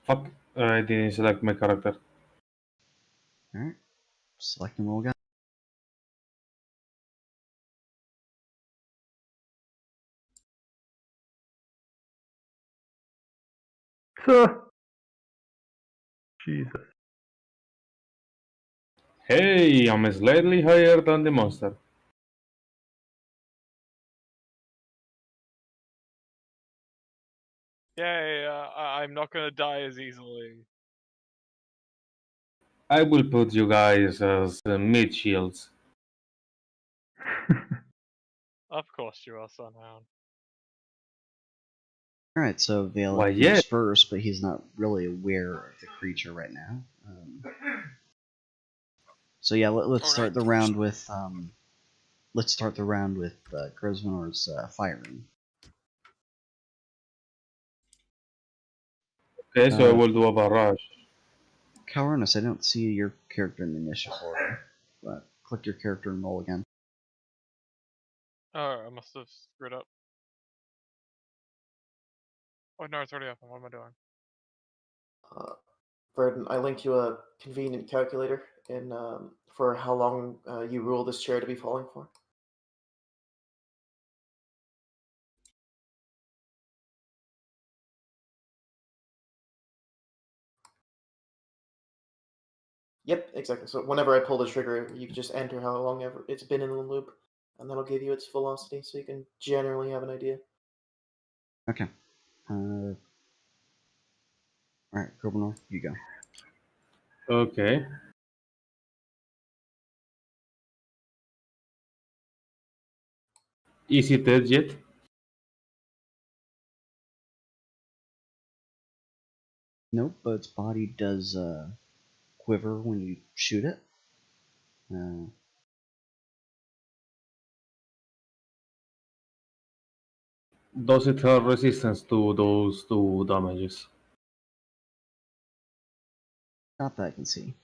Fuck, I didn't select my character. Alright, select and roll again. So, Jesus. Hey, I'm slightly higher than the monster. Yay, I'm not gonna die as easily. I will put you guys as mid shields. Of course you are, Sunhound. Alright, so Why, Vela yeah. moves first, but he's not really aware of the creature right now. So yeah, let's start the round with Grosvenor's firing. Okay, so I will do a barrage. Calornus, I don't see your character in the initiative order, but click your character and roll again. Oh, I must have screwed up. Oh no, it's already open. What am I doing? Verdon, I linked you a convenient calculator in for how long you rule this chair to be falling for. Yep, exactly. So whenever I pull the trigger, you can just enter how long ever it's been in the loop, and that'll give you its velocity, so you can generally have an idea. Okay. Alright, Grosvenor, you go. Okay. Is it dead yet? Nope, but its body does quiver when you shoot it. Does it have resistance to those two damages? Not that I can see.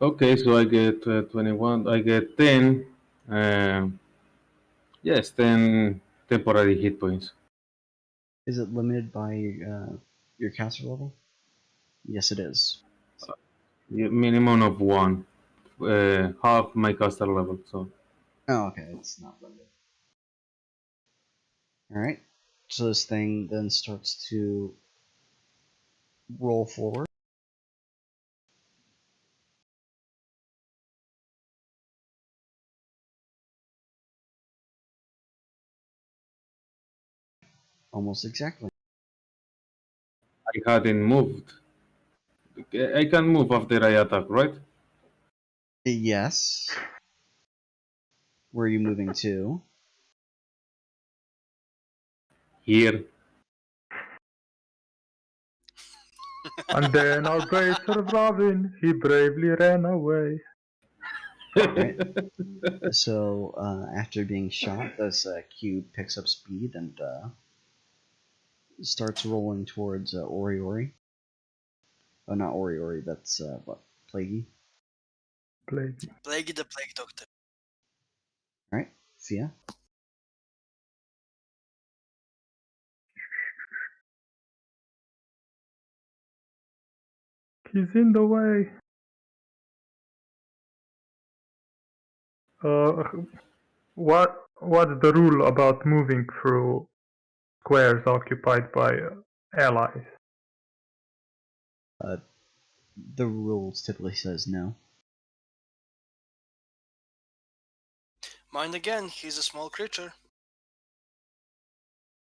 Okay, so I get 21, I get 10. Yes, 10 temporary hit points. Is it limited by your caster level? Yes, it is. Minimum of 1. Half my caster level, so. Oh, okay, it's not limited. Alright, so this thing then starts to roll forward. Almost exactly. I hadn't moved. I can move after I attack, right? Yes. Where are you moving to? Here. And then our brave Sir Robin, he bravely ran away. Right. So after being shot, this cube picks up speed and starts rolling towards Ori Ori. Oh, not Ori Ori. That's what, Plaguey. Plague. Plague the Plague Doctor. All right, Fia. He's in the way. What's the rule about moving through squares occupied by allies? The rules typically says no. Mine again, he's a small creature.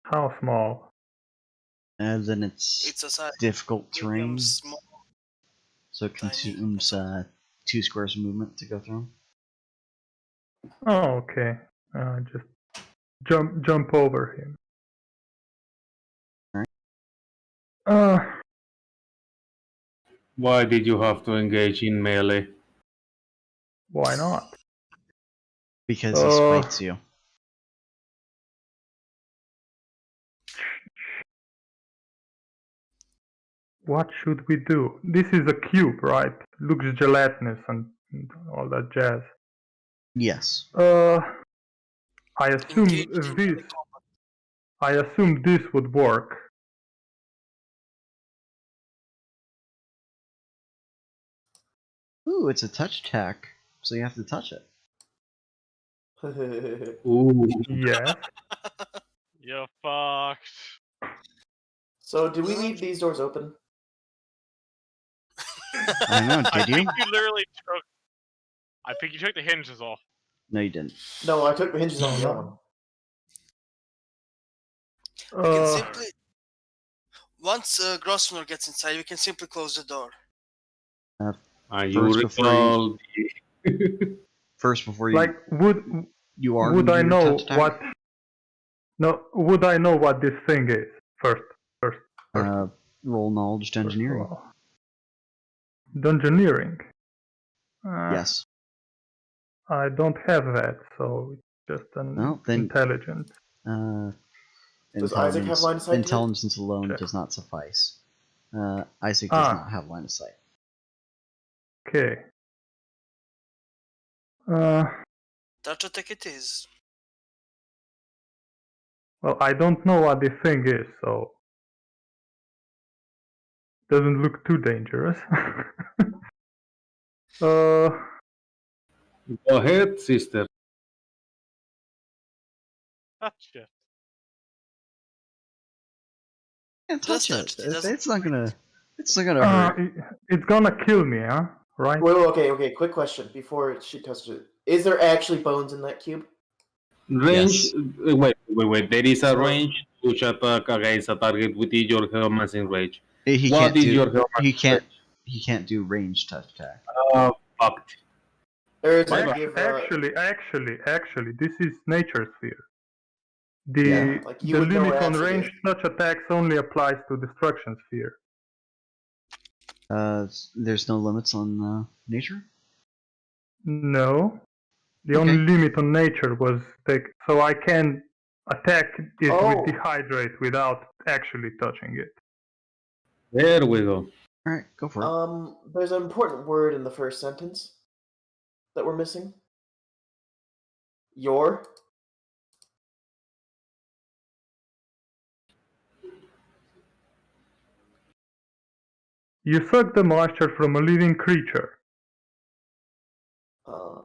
How small? And then it's It's a size difficult terrain, medium, small. so it tiny, consumes and 2 squares of movement to go through. Oh, okay. Just jump over him. Alright. Why did you have to engage in melee? Why not? Because he spites you. What should we do? This is a cube, right? Looks gelatinous and all that jazz. Yes. I assume engaged in this. melee combat. I assume this would work. Ooh, it's a touch attack, so you have to touch it. Ooh. Yes. You're fucked. So, do we leave these doors open? I know, I did you? think you literally took. I think you took the hinges off. No, you didn't. No, I took the hinges off the other one. We can simply. Once Grosvenor gets inside, we can simply close the door. And First you before recall First, before you Like you are would gonna I do your know touch attack? what? No, would I know what this thing is first? Roll knowledge to First of engineering. all. Dungeoneering. Yes. I don't have that, so it's just an Well, then- intelligence. Does Isaac have line of sight to it? Intelligence alone Check. does not suffice. Isaac does Ah. not have line of sight. Okay. Touch attack it is. Well, I don't know what this thing is, so doesn't look too dangerous. Go ahead, sister. Touch it. Yeah, Just touch touch it. it, doesn't It's not gonna. It's not gonna hurt. It's gonna kill me, huh? Right? Wait, okay. Quick question before she touches it: is there actually bones in that cube? Range. Yes. Wait. There is a So- range to attack against a target within your Hellman's range. He What can't is do. your Hellman's He can't. range? He can't do ranged touch attack. Fucked. Or is Bye-bye. it give, Actually, this is nature sphere. The Yeah, like you the would know limit on accident. ranged touch attacks only applies to destruction sphere. There's no limits on nature. No, the Okay. only limit on nature was so I can attack it Oh. with dehydrate without actually touching it. There we go. All right, go for it. There's an important word in the first sentence that we're missing. Your. You suck the moisture from a living creature.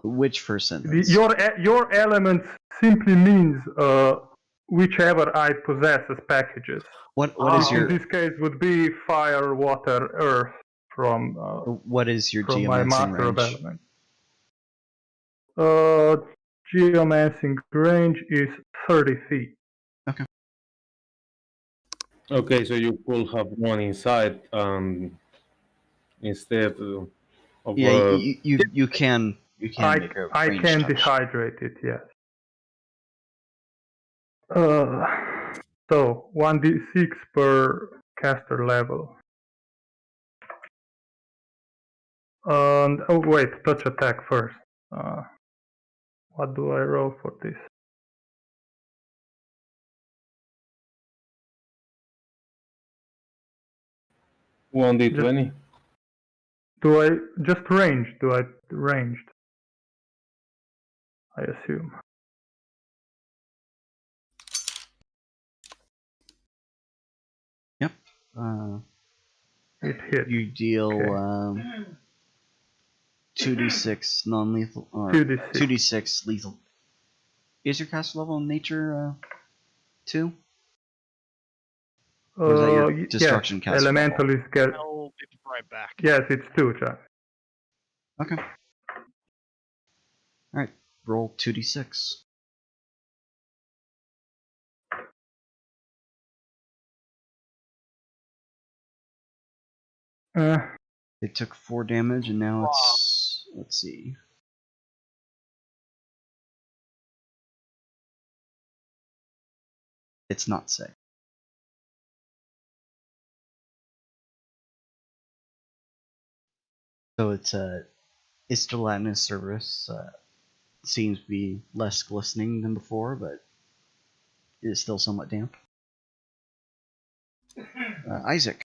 Which first sentence? Your element simply means whichever I possess as packages. What is Which your in this case would be fire, water, earth from what is your from my geomancing master of range? elements. Geomancing range is 30 feet. Okay, so you could have one inside instead of. Yeah, you can make a I ranged can touch. dehydrate it, yes. So 1d6 per caster level. And oh wait, touch attack first. What do I roll for this? One d20. Do I just ranged? Do I ranged? I assume. Yep. It hit. You deal Okay. 2d6 non-lethal, or 2d6. 2d6 lethal. Is your caster level in nature 2? Or is that your destruction yes, caster elemental level? is get. I'll be right back. Yes, it's 2, Jack. Okay. Alright, roll 2d6. It took 4 damage, and now it's... let's see. It's not sick. So its gelatinous surface seems to be less glistening than before, but it is still somewhat damp. Isaac.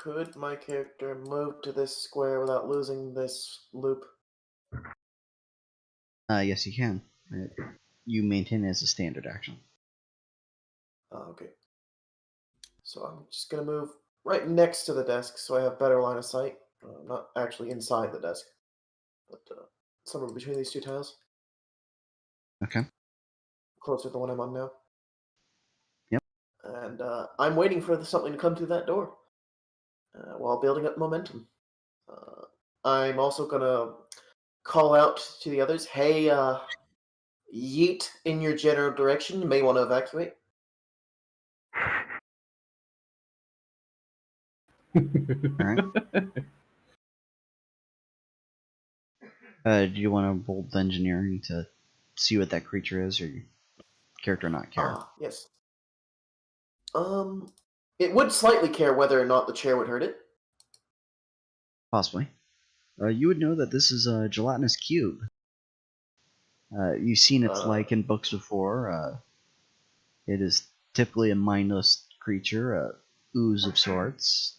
Could my character move to this square without losing this loop? Yes, you can. You maintain it as a standard action. Okay. So I'm just gonna move right next to the desk so I have better line of sight. Not actually inside the desk, but somewhere between these two tiles. Okay. Closer to the one I'm on now. Yep. And I'm waiting for something to come through that door while building up momentum. I'm also gonna call out to the others, hey, yeet in your general direction. You may want to evacuate. Alright. Do you want to roll the engineering to see what that creature is, or your character not care? Yes. It would slightly care whether or not the chair would hurt it. Possibly. You would know that this is a gelatinous cube. You've seen its like in books before. It is typically a mindless creature, a ooze of sorts.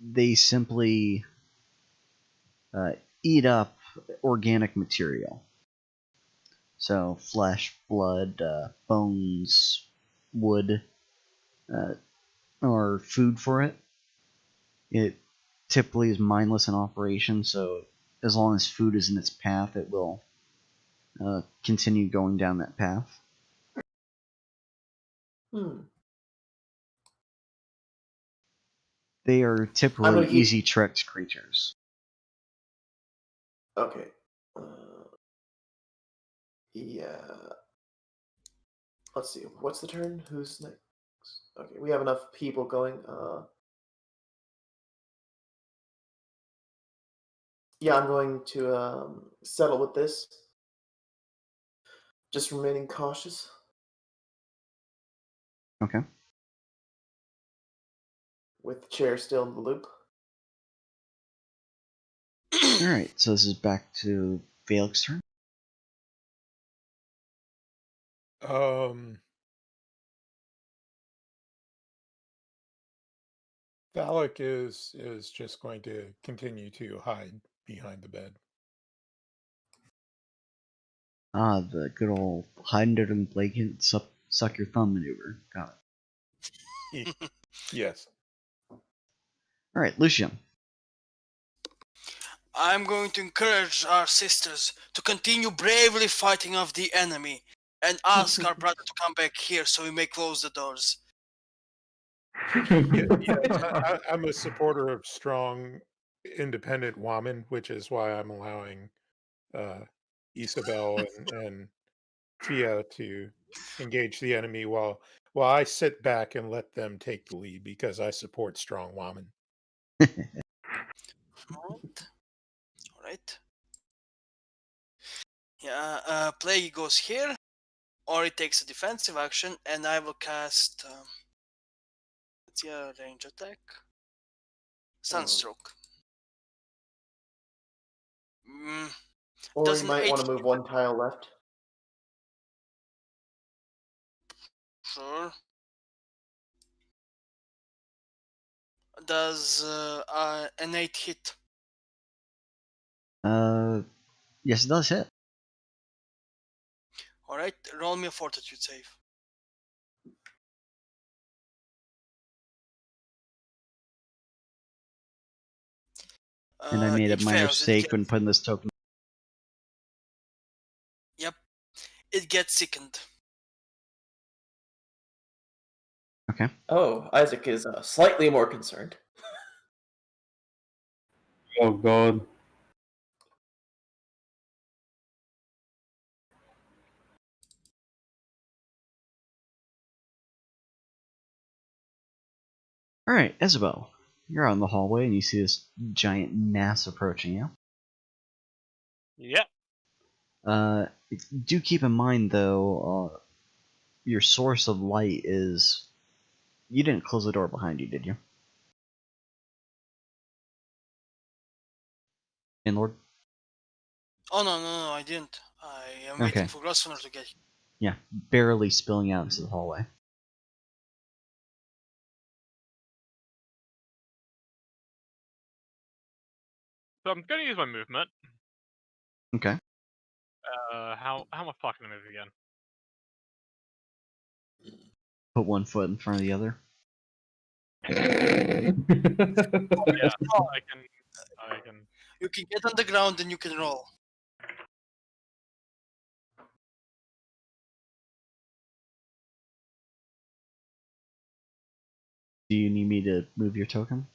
They simply eat up organic material. So flesh, blood, bones, wood, or food for it. It typically is mindless in operation, so as long as food is in its path, it will continue going down that path. They are typically easy tricked creatures. Okay. Yeah. Let's see. What's the turn? Who's next? Okay, we have enough people going. Yeah, I'm going to settle with this. Just remaining cautious. Okay. With the chair still in the loop. Alright, so this is back to Felix's turn. Valak is just going to continue to hide behind the bed. The good old hide under the blanket, suck your thumb maneuver. Got it. Yes. Alright, Lucian. I'm going to encourage our sisters to continue bravely fighting off the enemy and ask our brother to come back here so we may close the doors. I'm a supporter of strong, independent women, which is why I'm allowing Isabel and Tia to engage the enemy while I sit back and let them take the lead because I support strong women. Alright. Yeah, Plague goes here, or it takes a defensive action, and I will cast. Let's see a range attack. Sunstroke. Or Does you an might 8 want to move one tile left. Sure. Does an 8 hit? Yes, it does hit. Alright, roll me a fortitude save. And I made a it minor fails. mistake when putting this token. It gets sickened. Okay. Oh, Isaac is slightly more concerned. Oh god. All right, Isabel, you're out in the hallway and you see this giant mass approaching you. Yep. Do keep in mind though, your source of light is. You didn't close the door behind you, did you? Inlord? Oh no, I didn't. I am Okay. waiting for Grosvenor to get here. Yeah, barely spilling out into the hallway. So I'm gonna use my movement. Okay. How am I fucking move again? Put one foot in front of the other. Yeah, I can. You can get on the ground and you can roll. Do you need me to move your token?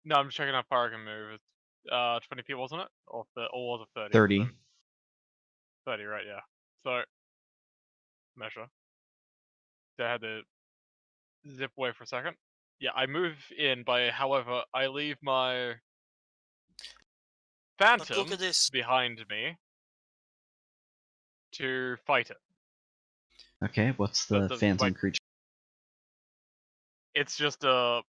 No, I'm just checking how far I can move. It's 20 feet, wasn't it? Or was it 30? 30. 30, right? Yeah. So measure. So I had to zip away for a second. Yeah, I move in by. However, I leave my But phantom look at this. behind me to fight it. Okay, what's But the phantom creature? It's just an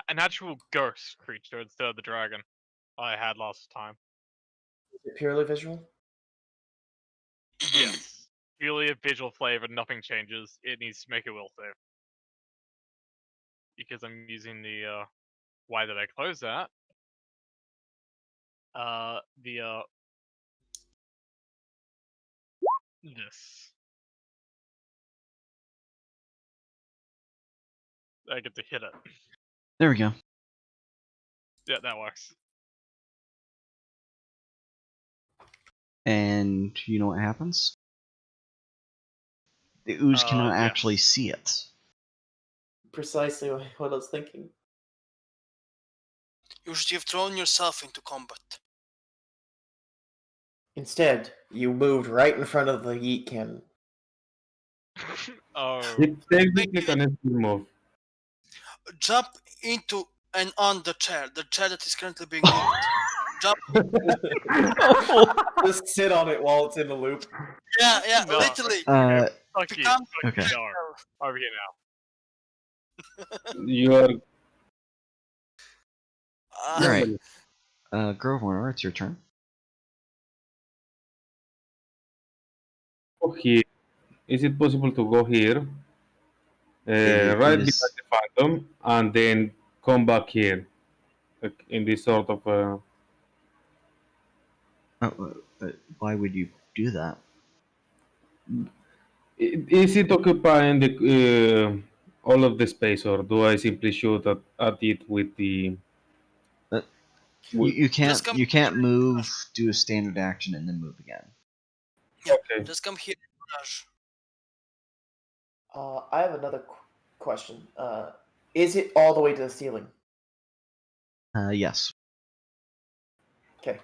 actual ghost creature instead of the dragon I had last time. Is it purely visual? Yes. Purely a visual flavor, nothing changes. It needs to make a will save. Because I'm using the, why did I close that? This. I get to hit it. There we go. Yeah, that works. And you know what happens? The ooze cannot actually yes. see it. Precisely what I was thinking. You should have thrown yourself into combat. Instead, you moved right in front of the yeet cannon. Oh. It's technically can still move. Jump into and on the chair that is currently being moved. Jump. Just sit on it while it's in the loop. Yeah, No. literally. Fuck you. Become- Fuck Okay. you. No. Over here now. You are Alright. Grosvenor, it's your turn. go here. Is it possible to go here? It Right is- behind the phantom, and then come back here, like in this sort of. But why would you do that? Is it occupying the all of the space, or do I simply shoot at it with the? You can't. Just come You can't here. move. Do a standard action and then move again. Okay. Just come here. Raj. I have another question. Is it all the way to the ceiling? Yes. Okay.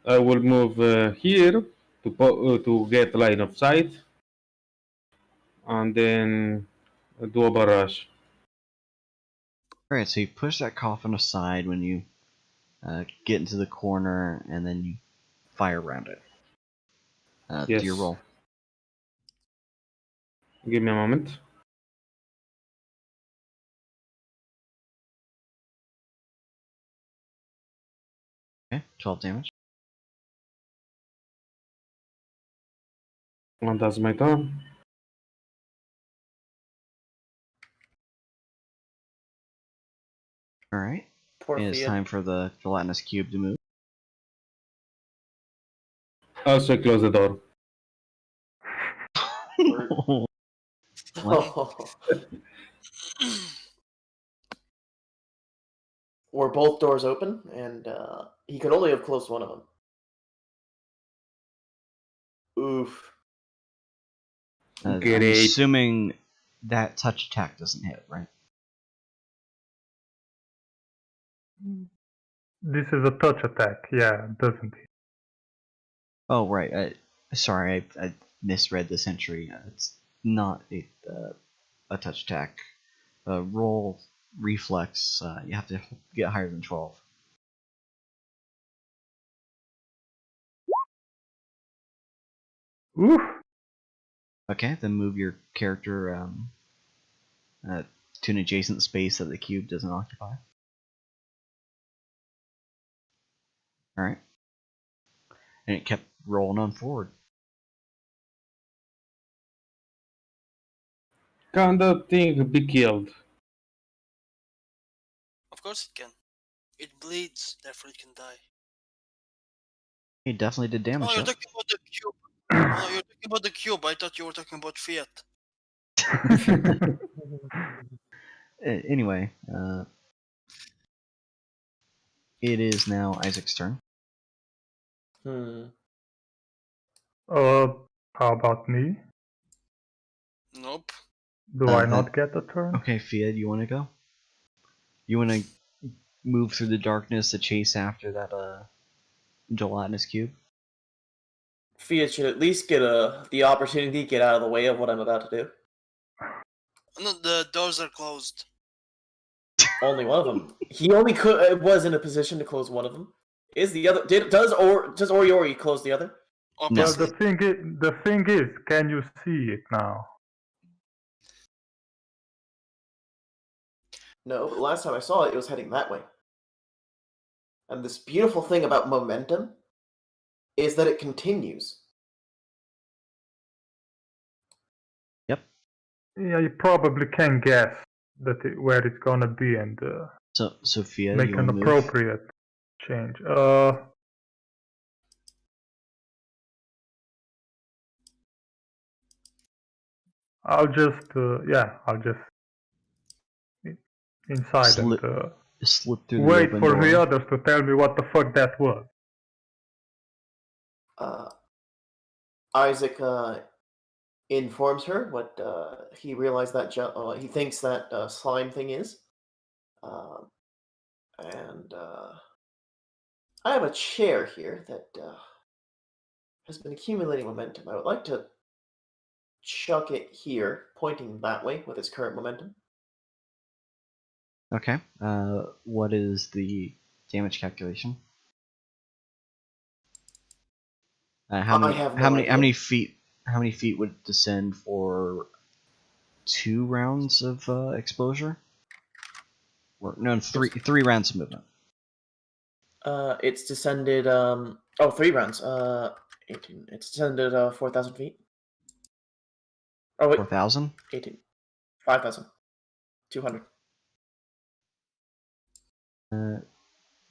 I will move here to get line of sight, and then do a barrage. Alright, so you push that coffin aside when you get into the corner, and then you fire around it. Yes. Do your roll. Give me a moment. Okay, 12 damage. And that's my turn. Alright, Poor and it's Thea. time for the gelatinous cube to move. Also close the door. What? Oh. Were both doors open, and he could only have closed one of them. Oof. I'm Great. assuming that touch attack doesn't hit, right? This is a touch attack, yeah, doesn't it? Oh, right. Sorry, I misread this entry. It's not a touch attack. Roll reflex. You have to get higher than 12. Oof! Okay, then move your character to an adjacent space that the cube doesn't occupy. Alright. And it kept rolling on forward. Can that thing be killed? Of course it can. It bleeds, therefore it can die. It definitely did damage. Oh, you're though. talking about the cube. Oh, you're talking about the cube. I thought you were talking about Fiat. Anyway, it is now Isaac's turn. Hmm. How about me? Nope. Do I then- not get a turn? Okay, Fiat, you want to go? You want to move through the darkness to chase after that gelatinous cube? Fiat should at least get the opportunity to get out of the way of what I'm about to do. No, the doors are closed. Only one of them. He only was in a position to close one of them. Is the other? Does Oriori close the other? Well, Obviously. the thing is, can you see it now? No, but the last time I saw it, it was heading that way. And this beautiful thing about momentum is that it continues. Yep. Yeah, you probably can guess where it's gonna be and So, Sophia, make you an want to move? appropriate change. I'll just inside and Slip through the wait open for door. the others to tell me what the fuck that was. Isaac informs her what he realized that he thinks that slime thing is, and I have a chair here that has been accumulating momentum. I would like to chuck it here, pointing that way with its current momentum. Okay. What is the damage calculation? How many? I have no how many? idea. How many feet would it descend for 2 rounds of exposure? Or no, three rounds of movement. It's descended. 3 rounds. 18. It's descended 4,000 feet. Oh wait, 4,000. 18. 5,200.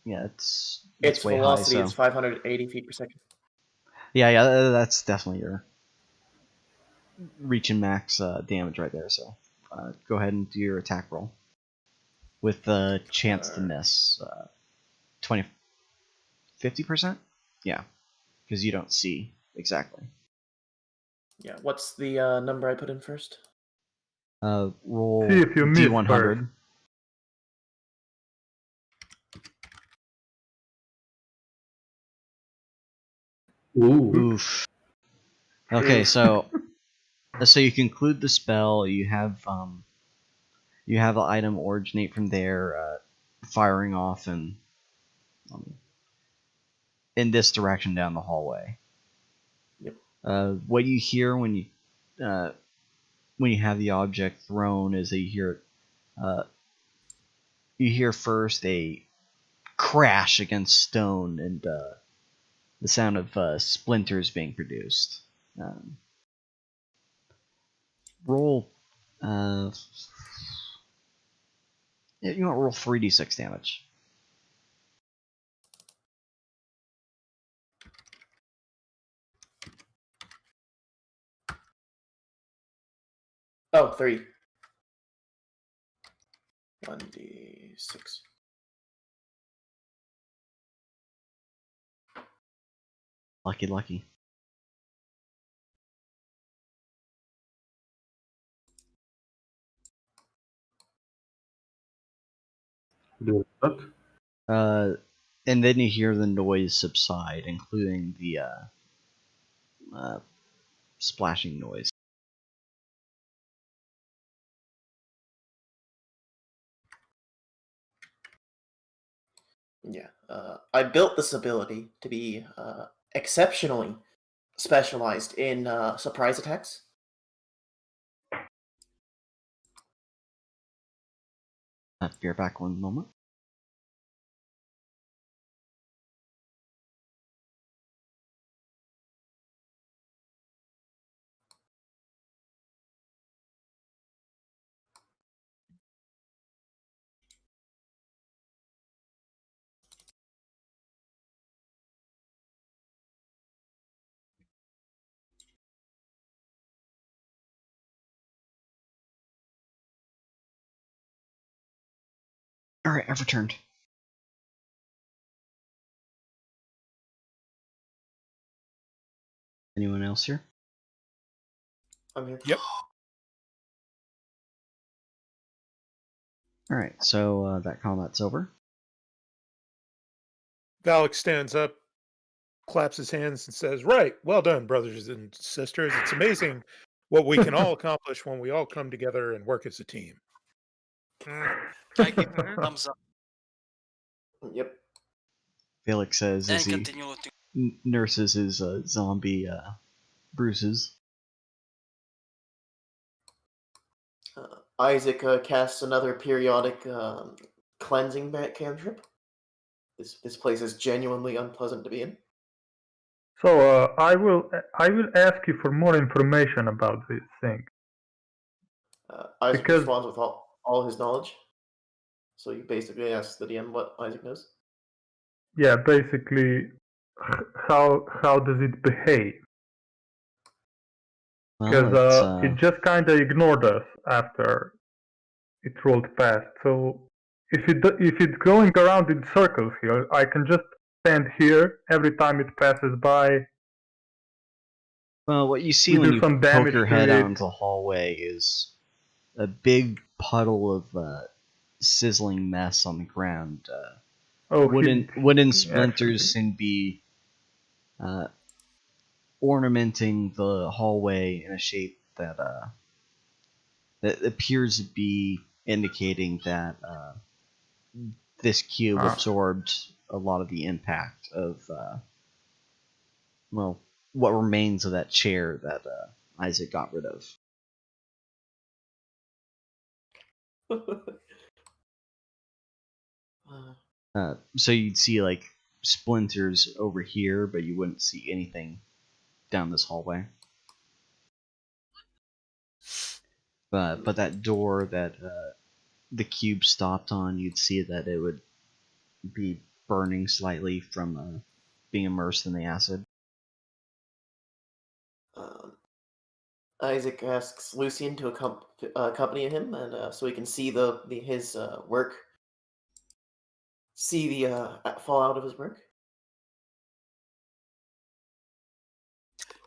Yeah, it's Its way velocity high. is So 580 feet per second. yeah, that's definitely your reaching max damage right there. So go ahead and do your attack roll with the chance to miss. 50%. Yeah, because you don't see exactly. Yeah. What's the number I put in first? Roll See if you miss D100. first. Ooh. Oof. Okay, Oof. so you conclude the spell. You have the item originate from there, firing off and in this direction down the hallway. Yep. What you hear when you have the object thrown is that you hear first a crash against stone and the sound of splinters being produced. Roll. You want to roll 3d6 damage. Oh, 3. 1d6. Lucky, lucky. Do that. And then you hear the noise subside, including the splashing noise. Yeah. I built this ability to be exceptionally specialized in surprise attacks. Be right back one moment. Alright, I've returned. Anyone else here? I'm here. Yep. Alright, so that combat's over. Valak stands up, claps his hands, and says, "Right, well done, brothers and sisters. It's amazing what we can all accomplish when we all come together and work as a team." I give thumbs up Yep. Felix says and as he continue looting. nurses his zombie bruises. Isaac casts another periodic cleansing cantrip. This place is genuinely unpleasant to be in. So I will ask you for more information about this thing. Isaac Because- responds with all his knowledge. So you basically ask the DM what Isaac knows. Yeah, basically, how does it behave? Because Well, it just kind of ignored us after it rolled past. So if it's going around in circles here, I can just stand here every time it passes by. well, what you see we when do you some poke damage your to head it. out into the hallway is a big puddle of sizzling mess on the ground. Wooden splinters actually. seem to be ornamenting the hallway in a shape that that appears to be indicating that this cube absorbed a lot of the impact of well, what remains of that chair that Isaac got rid of. So you'd see like splinters over here, but you wouldn't see anything down this hallway. But that door that the cube stopped on, you'd see that it would be burning slightly from being immersed in the acid. Isaac asks Lucian to accompany him, and so he can see his work. See the fallout of his work.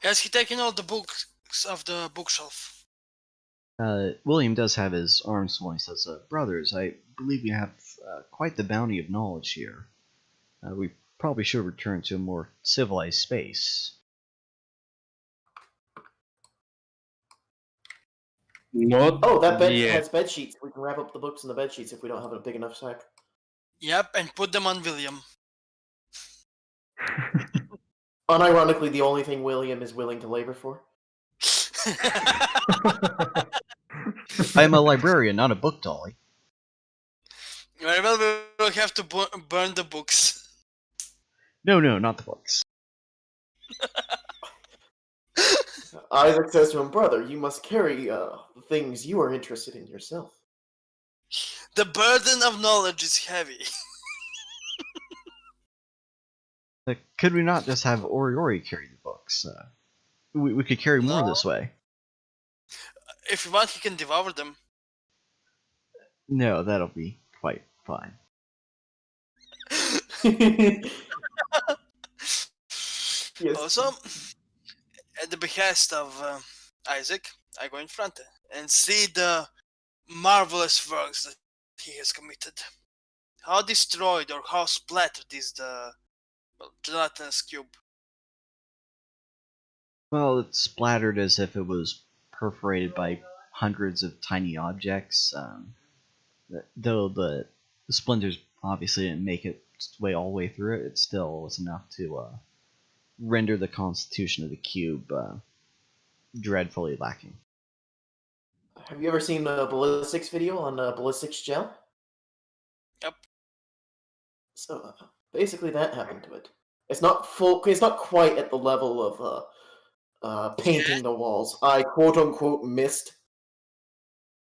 Has he taken all the books of the bookshelf? William does have his arms full. He says, "Brothers, I believe we have quite the bounty of knowledge here. We probably should return to a more civilized space." Not. Oh, that bed yet. has bed sheets. We can wrap up the books in the bed sheets if we don't have a big enough sack. Yep, and put them on William. Unironically, the only thing William is willing to labor for. I am a librarian, not a book dolly. Very well, we will have to burn the books. No, not the books. Isaac says to him, "Brother, you must carry the things you are interested in yourself." The burden of knowledge is heavy. Could we not just have Oriori carry the books? We could carry more No. this way. If you want, he can devour them. No, that'll be quite fine. Yes. Also, at the behest of Isaac, I go in front and see the marvelous works that he has committed. How destroyed or how splattered is the gelatinous cube? Well, it's splattered as if it was perforated by hundreds of tiny objects. Though the splinters obviously didn't make its way all the way through it, it still was enough to render the constitution of the cube dreadfully lacking. Have you ever seen a ballistics video on ballistics gel? Yep. So basically, that happened to it. It's not full. It's not quite at the level of painting the walls. I quote unquote missed.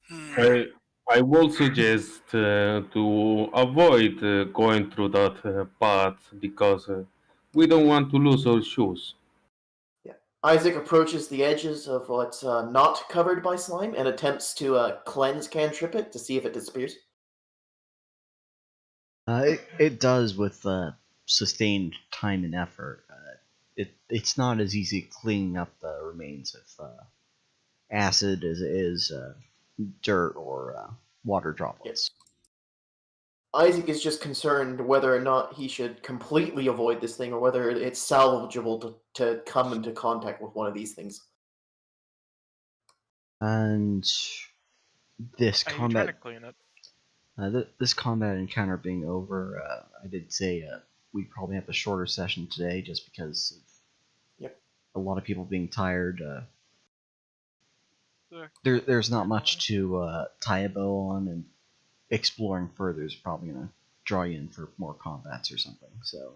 I will suggest to avoid going through that path because we don't want to lose our shoes. Yeah. Isaac approaches the edges of what's not covered by slime and attempts to cleanse cantrip it to see if it disappears. It does with sustained time and effort. It's not as easy cleaning up the remains of acid as it is dirt or water droplets. Isaac is just concerned whether or not he should completely avoid this thing or whether it's salvageable to come into contact with one of these things. And this Are you trying to combat, clean it? this combat encounter being over, I did say we probably have a shorter session today just because of a lot of people being tired. There's not much to tie a bow on, and exploring further is probably going to draw you in for more combats or something. So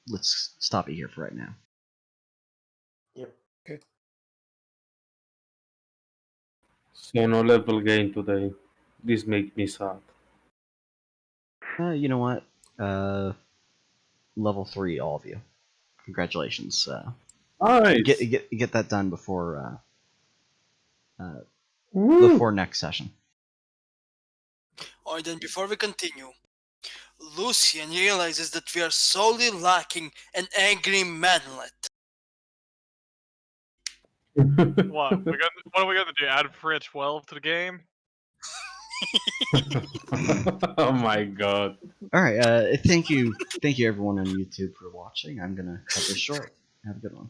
let's stop it here for right now. Yep. Okay. So no level gain today. This makes me sad. You know what? Level 3, all of you. Congratulations. Nice. Get that done before before next session. Or then before we continue, Lucian realizes that we are sorely lacking an angry manlet. What? What are we gonna do? Add Frit 12 to the game? Oh my god. All right. Thank you everyone on YouTube for watching. I'm gonna cut this short. Have a good one.